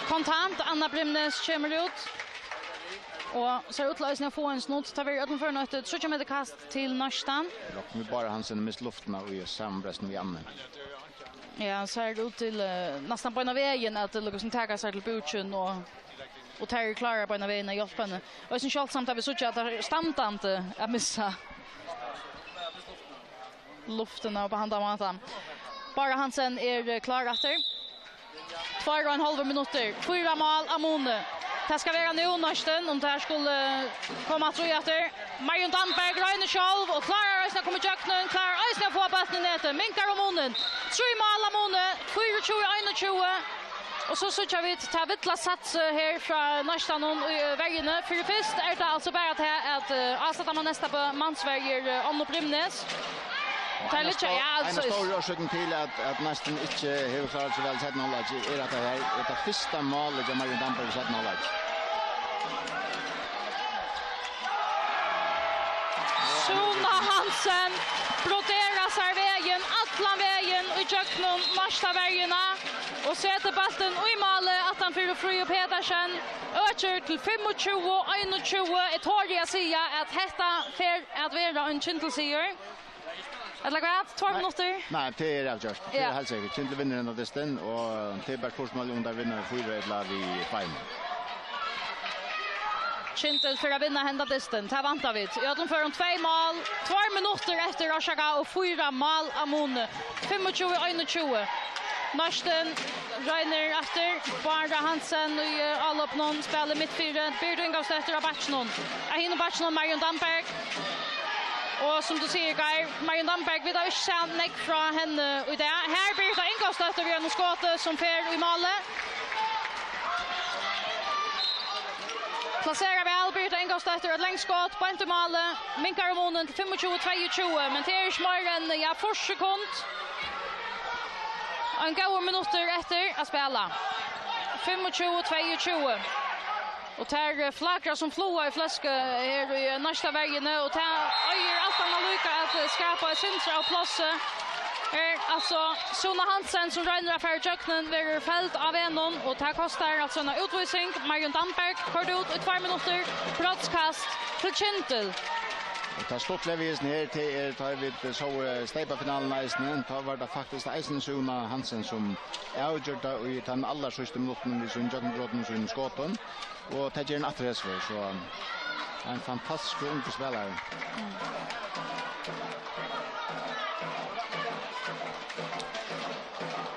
kontant. Anna Brimnes kommer ut. Och så utlösningen får en snott. Tar vi utanför något 30 meter kast till Neistin. Nu bara Hansen mist luften och gör sambrösten vid Anne. Ja, så är det ut till nästan på en av vägen att det liksom tackar sig till Butchen och tar klara på en av vägen och hjälper henne. Och sen kört samt att vi såg att det är stantande att missa. luften och på handa matan. Bara Hansen klar efter. 2,5 minuter. 4 mål Amone. Det ska vara nu Neistin om det här skulle komma tror jag efter. Marion Damberg gröna själv och klarar att komma jöknen, klarar att få bollen i nätet. Minkar Amone. 3 mål Amone. 24-21. Och så kör vi ta vittla sats här från Neistin och vägarna. För först är det alltså bara att avsätta man nästa på mansväger om och Brimnes. En stor årsaken till att Neistin inte har klarat sig väl sett något är att det här är det första målet som Marion Damberg sett något. Suna Hansen broderar sig vägen, alla vägen och jöknen nästa vägarna och sätter bollen i målet att han fyller fri och Pedersen ökar till 25-21. Ett hårt jag säga att detta för att vara en Kyndil-seger. Eller vad? 2 minuter? Nej, det är avgjort. Det är helt säkert. Kyndil vinner en av Neistin och det är bara kursmål under vinner 4 i fine. Kyndil för att vinna hända Neistin. Det vantar vi. Jag tror för 2 mål. 2 minuter efter Rashaka och 4 mål Amone. 25-21. Neistin Reiner efter. Bara Hansen och alla på någon spelar mittfyra. Byrd ingås efter av Batchnon. Jag hinner Batchnon Marion Damberg. Och som du säger Guy, Marion Damberg vid har sett näck från henne och det här blir det ingångsstöter vid en skott som fer i målet. Placerar väl blir det ingångsstöter ett längdskott på inte målet. Minkar Amonen till 25-22 men det är smörren ja för sekund. En gånger minuter efter att spela. 25-22. Och tar flagrar som flåar i fläska här i nästa vägen och tar öjer allt man lyckas att skapa ett centra och plats. Alltså Suna Hansen som ränner för jöknen vid fält av enon och det kostar alltså en utvisning. Marion Damberg körde ut i 2 minuter. Brottskast till Kyndil. Och det stort levisen här till tar vi så steipa finalen Neistin. Då var det faktiskt Eisen Suna Hansen som avgjorde i den allra sista minuten vid sin jökenbrotten och sin skotten. Och det ger en atträsver så en fantastisk ung spelare.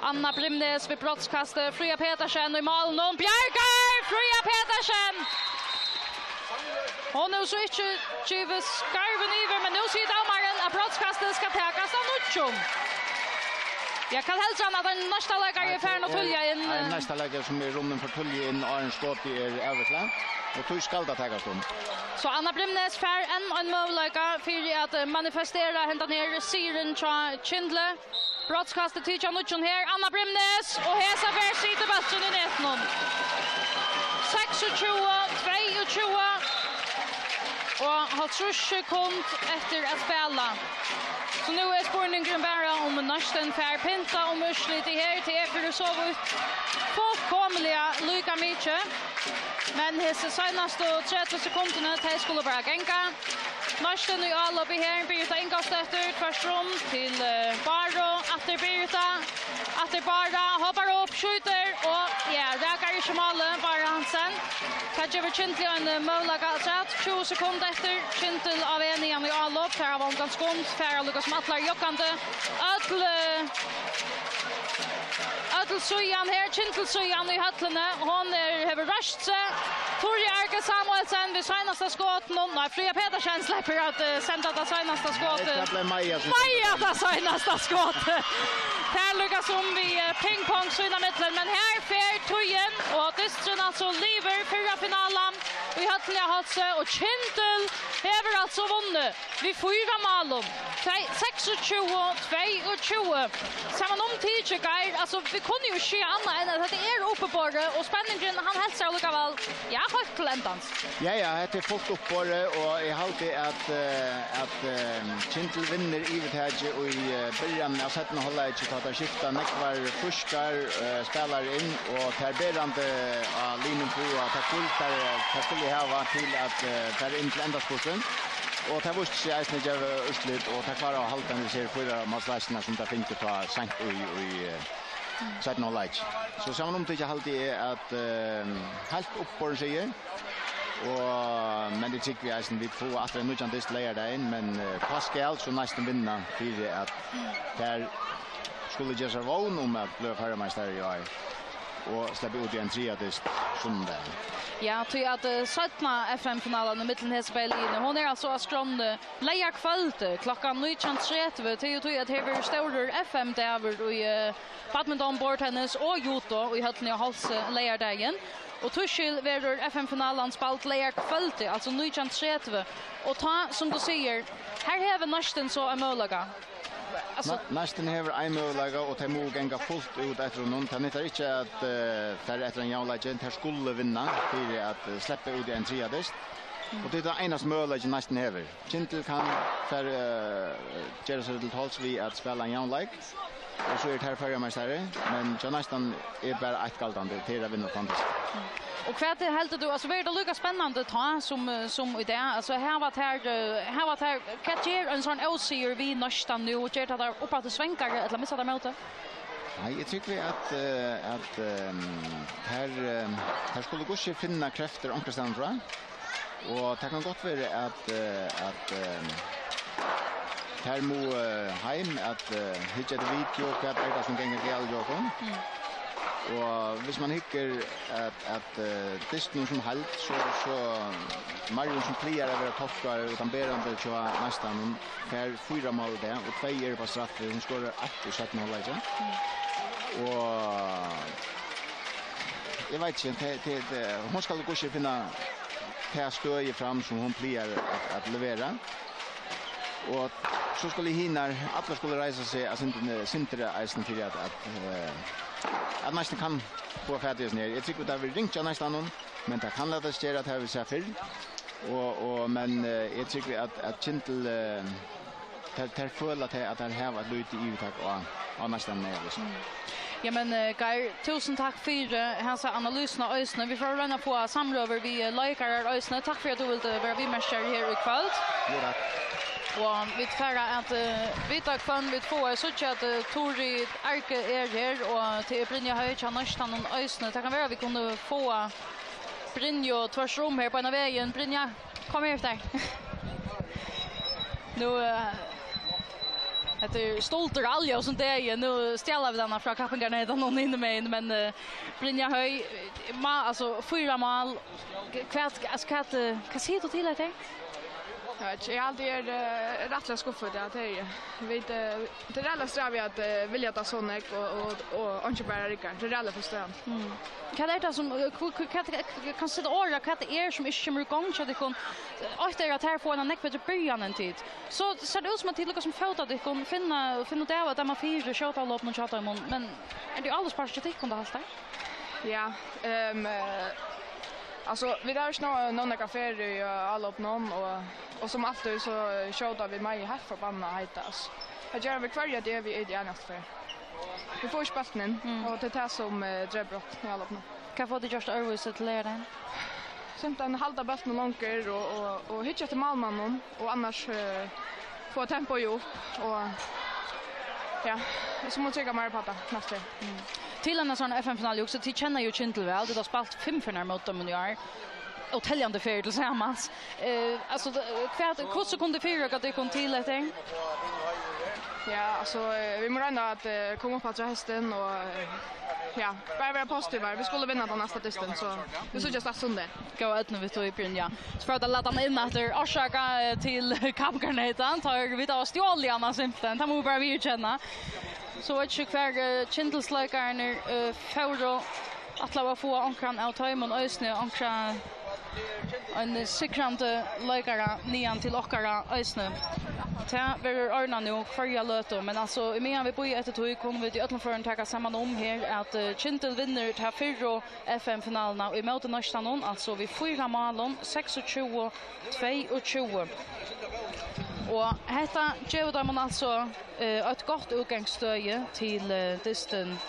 Anna Brimnes vid brottskastet. Fria Pedersen i mål. Någon Bjergar! Fria Pedersen! Hon är så inte givet skarven iver, men nu ser domaren att brottskastet ska takas av Nutjum. Jag kan hälsa att den nästa lägare är färdig att tulja in. En nästa lägare som är rummen för tulja in och en skott i överslag. Och tog skall att takas om. Så Anna Brimnes fär en möjlighet för att manifestera hända ner siren till Kyndil. Brottskastet till Nutjum här. Anna Brimnes och hesa för sitter bassen i nätnon. 26-22. Och har 3 sekund efter att spela. Så nu är spårningen bara om Neistin för pinta om urslit i här till för det så ut fullkomliga lika mycket. Men hessa senaste 30 sekunderna till skulle bara gänga. Neistin i all uppe här Birta ingåst efter tvärsom till Baro efter Birta. Efter Bara hoppar upp, skjuter och ja, räkar i målet bara Hansen. Kadjever Kyndil en möjlighet att 20 sekunder efter Kyndil av en igen i all upp. Här var ganska skont, färre Lukas Matlar jockande. Ödel Sujan här, Kyndil Sujan i Høllini. Hon har rusht sig. Torje Erke Samuelsen vid senaste skott. Nej, Fria Pedersen släpper att sända det senaste skottet. Det blev Maja det senaste skottet. Här lyckas hon vid pingpong syna mittlen. Men här fer Tojen och Distren alltså lever förra finalen. Vi Høllini Hálsi och Kyndil har alltså vunnit vid 4 mål. 26-22. Samman om tidsjekar, alltså vi kunde ju se annat än att det är uppe på det och spänningen han hälsar lika väl. Ja, högt till ändans. Ja, det är fullt upp på det och jag har alltid att Kyndil vinner i det här och i början av sätten håller jag inte att det skiftar nekvar fuskar spelar in och terberande av linjen på att ta skulle ha till att ta in till ändaskursen. Och det var ju Eisen jag urslut och ta klara att halta vi ser förra matchläsarna som där fick det ta sent i sätten håller. Så samman om det jag alltid att helt upp på sig. Men det tycker vi är vi får att det nu kan det lägga där in men Pascal så nästan vinna för att där skulle ge sig vån att bli förmästare i år och släppa ut i en tredje söndag. Ja, tror att sötna FM-finalen i mitten här spelaren. Hon är alltså askrande lejer kvällte klockan 19:30 till att det är stora FM där i badminton, bordtennis och judo i Høllini och Hálsi lejer dagen. Och Tuschil verður FM-finalen spalt lejer kvällte alltså 19:30 och ta som du säger här har vi Neistin så en möjlighet. Neistin har en möjlighet och det må gänga fullt ut efter någon. Det är inte att för efter en jävla här skulle vinna för att släppa ut i en tredjedest. Och det är enas möjlighet Neistin har. Kyndil kan för göra sig till tals vid att spela en jävla och så är det här förmästare men Neistin är bara ett galtande till att vinna fantastiskt. Och kvart är helt du alltså är det lika spännande ta som i det alltså här var här catcher en sån OCR vi Neistin nu och gör det upp att svänga eller missa det möte. Nej, jag tycker att här skulle gå sig finna krafter omkring tror jag. Och det kan gott vara att här må hem att hitta det video och att det som gänger gäll Jakob. Och hvis man hickar att disken som halt så Marion som plear över toppar utan berande så nästan för 4 mål där och 2 är på straff hon skorar 8 i 17 mål liksom. Och jag vet inte hon ska gå sig finna här stöj fram som hon plear att leverera. Och så skulle hinna alla skulle resa sig alltså inte syntra isen till att Neistin kan få färdigt ner. Jag tycker att vi ringt nästan men det kan låta sig att här vi ser för. Och men jag tycker att Kyndil tar för att det här var lite i uttag och nästan ner liksom. Ja men Geir, tusen tack för hans analyserna ösna. Vi får ränna på samröver vi lajkar ösna. Tack för att du ville vara med här i kväll. Ja, och vi färra att vita Hvonn vi får så att Tori Arke är här och till Brynja Høycha Neistin och ösna. Det kan vara vi kunde få Brynja tvärsrum här på en vägen. Brynja, kom här efter. Nu det stolter alja och sånt där nu ställer vi denna från kappingin någon inne med men Brynja Høy alltså 4 mål kvart ser du till det? Jag alltid rättliga skuffad att det är alla strävar att vilja ta sån och inte bara rikar. Det är alla förstånd. Vad är det som kan sitta åra vad det är som inte kommer igång så det kan efter att här få en näckvätt början en tid. Så ser det ut som att till som fota det kan finna det att man fyra shota lopp någon chata men är det alldeles partiet kan det allt där? Ja, alltså vi där snart någon kafé i alla upp någon och som alltid så showar vi mig här förbanna hetas. Jag gör vi kvar det vi är det annars för. Vi får spalten och det tar som dröbrott i alla upp någon. Kan få det just övervis att lära den. Sånt en halda bulten långt och hitcha till malmannen och annars få tempo upp och ja, så måste jag mer på det nästa. Till en sån FM-final också till känner ju Kyndil väl. Det har spalt 5 för mot dem nu är. Och täljande för tillsammans. Alltså hur så kunde fyra att det kom till ett ting. Ja, alltså vi måste ändå att komma upp på hästen och ja, bara vara positiva. Vi skulle vinna den nästa distan så vi såg just att söndag. Gå ut nu vi tog i Brynja. Så för att låta in efter orsaka till kappgarnetan tar vi då stjåligarna simpelthen. Det måste bara vi känna. Så ett stycke för Kyndilsläkarna för att lova få ankran av Taimon Ösne ankran en sikrande läkare nian till åkara Ösne. Det blir ordna nu förra löte men alltså i medan vi på ett tog kommer vi till öllfören ta samman om här att Kyndil vinner till förra FM-finalerna i möte Neistin alltså vi 4 mål 26-22. Och detta ger man alltså ett gott utgångsstöd till distan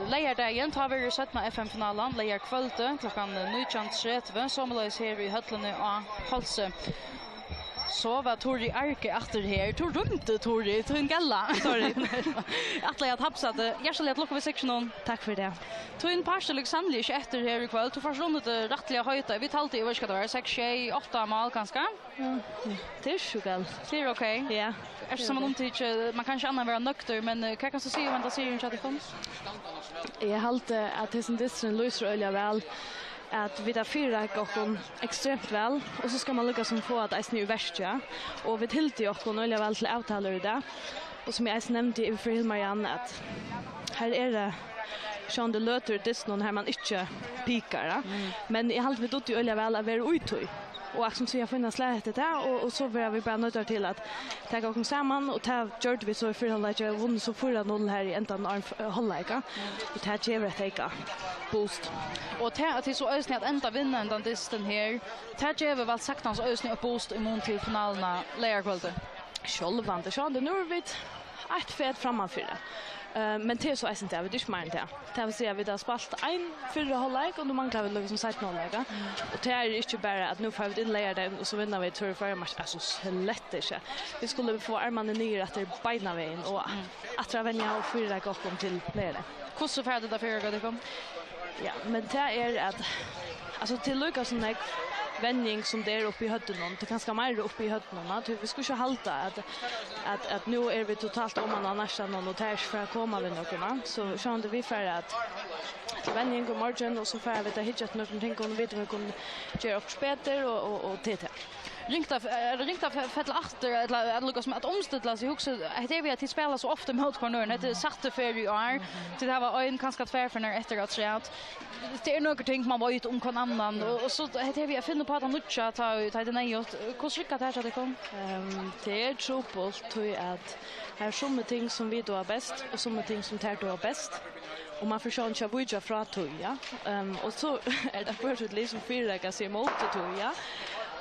lejardagen tar vi sett med FM-finalen lejar kvällte klockan 19:30 som läs här i Høllini och Hálsi. Så var Tori Arke efter här. Tor rymte Tori, tog en galla. Sorry. Att jag tapsade. Hjärtligt att locka vid sektionen. Tack för det. Tog en parselig sannolikt efter här ikväll. Tog först rundet rättliga höjta. Vi talte i vad ska det vara? 6-8 mål ganska. Det är sjukt. Det är okej. Ja. Eftersom man inte man kanske annan vara nökter, men vad kan du säga om vänta serien chatta kom? Jag halte att det som distrin löser öliga väl. Att vi där fyra går extremt väl och så ska man lyckas som få att isen är värst ja och vi tillte ju också öliga väl till avtalar i det och som jag nämnde i för Marianne att här är det Sean de Löter det någon här man inte pikar ja? Men i allt vi då ju öliga väl att vara utoj och som så jag finner slätet där och så var vi bara nöjda till att ta oss samman och ta gjorde vi så för att jag vunnit så 4-0 här i ändan av Hållika och ta ger det boost och det är så ösnigt att ända vinna ändan disten här ta ger väl sagt hans ösnigt boost i mån till finalerna lärkvälde självande så det nu vet ett fett framför det. Men det är så inte det är mer det. Det vill säga vi har spalt en fyra halvlek och nu manglar vi liksom 16 halvlek. Och det är inte bara att nu får vi inlägga det och så vinner vi tur för match alltså lätt inte. Vi skulle få armarna ner att det beina vägen och att vänja och fyra gånger till lära. Hur så färdigt där för det kom? Ja, men det är att alltså till Lucas som är vändning som det är uppe i hötten det ganska mer uppe i hötten vi skulle inte halta att nu är vi totalt om man nästan någon och tärs för att komma vid några så kände vi för att vändning och margin och så får vi det hitchat någonting och vet vi kan göra upp bättre och det ringt av fettel efter att lukka som att omstilla sig också det är vi att de spelar så ofta mot cornern det satte för i år till det var en ganska tvärförnar efter att säga att det är några ting man vet om kan annan och så det är vi att finna på att han nutcha ta det nej och hur skicka det här det kom det är trubbelt tror jag att här som ting som vi då är bäst och som ting som tar då är bäst och man försöker inte budja från toja och så är det förut liksom fyra sig mot toja.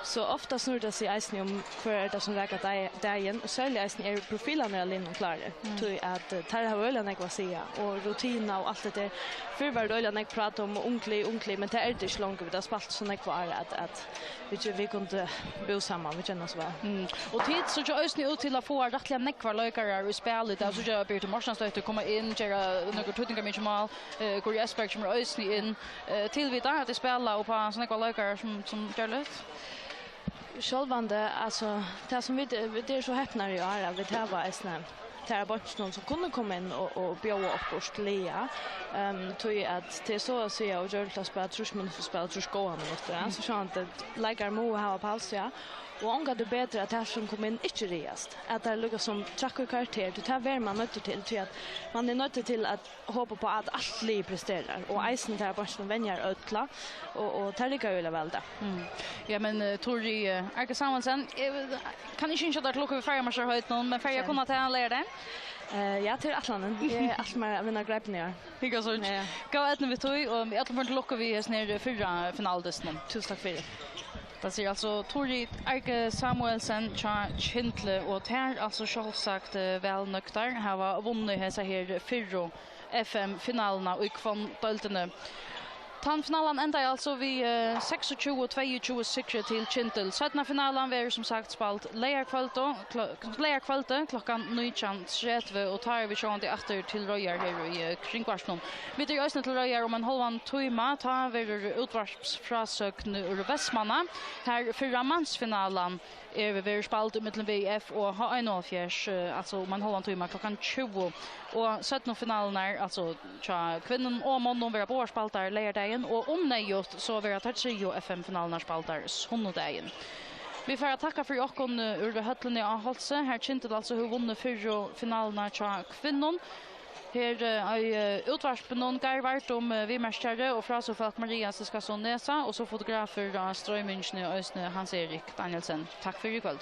Så ofta snurrar det sig isen om för det som räcker dagen och särskilt isen är profilerna eller innan klara. Tror att tar har ölen jag säga och rutina och allt det där. För var det ölen jag pratar om onklig men det är inte så långt vi har spalt så när kvar att vi kunde bo samman vi känner så väl. Och tid så jag ösnade ut till att få rättliga neckvar lökare i spelet där så jag ber till Morsanstöt att komma in göra några tuttingar mycket mal går Jesper som ösnade in till vi där att spela och på såna lökare som gör lätt. Självande alltså det som vi det är så häpnar ju är att det här var det här bort någon som kunde komma in och bjöa upp och slia tror att det är så att säga och göra att spela trusman för spela trusgåan så sånt att lägger mo ha på Hálsi och ångar det bättre att det som kommer in inte reast att det lukar som trackar karaktär det tar väl man nötter till att man är nötter till att hoppa på att allt liv presterar och isen där bara som vänjar ödla och tar lika väl väl det. Ja men Tori Arke Samuelsen kan inte att lukka vid färgmarsar höjt någon men färger kunna ta lära det. Ja till Atlanten. Det är allt mer vinna grepp ner. Higga så. Gå ut vi tog och jag tror inte lukka vi ner förra finaldisten. Tusen tack för det. Det ser alltså Tori Arke Samuelsen Kyndil och här alltså självsagt väl nöktar har var vunnit här fyrro FM-finalerna och Hondbóltur. Finalen ända alltså vi 26-22 sikre till Kyndil. Södna finalen var som sagt spalt lejarkvällte klockan 19:30 och tar vi sjön efter till Röjar här i kringkvarten. Vi tar ösnet till Röjar om en halvan timme tar vi utvarpsfrasökn ur Västmanna. Här förra mansfinalen är vi spalt mellan VF och H1 alltså om en halvan timme klockan 20 och södna finalen är alltså kvinnen och mannen var på spaltar lejardagen och om nejot så var det trio FM-finalerna spaltar sondagen. Vi får tacka för jocken ur Høllini och Hálsi. Här Kyndil alltså hur vunnit fyra finalerna till kvinnor. Här är utvarspen någon garvart om vi mästare och frasofolk Maria Siskasson Nesa och så fotografer av strömmingen och Hans Erik Danielsen. Tack för ikväll.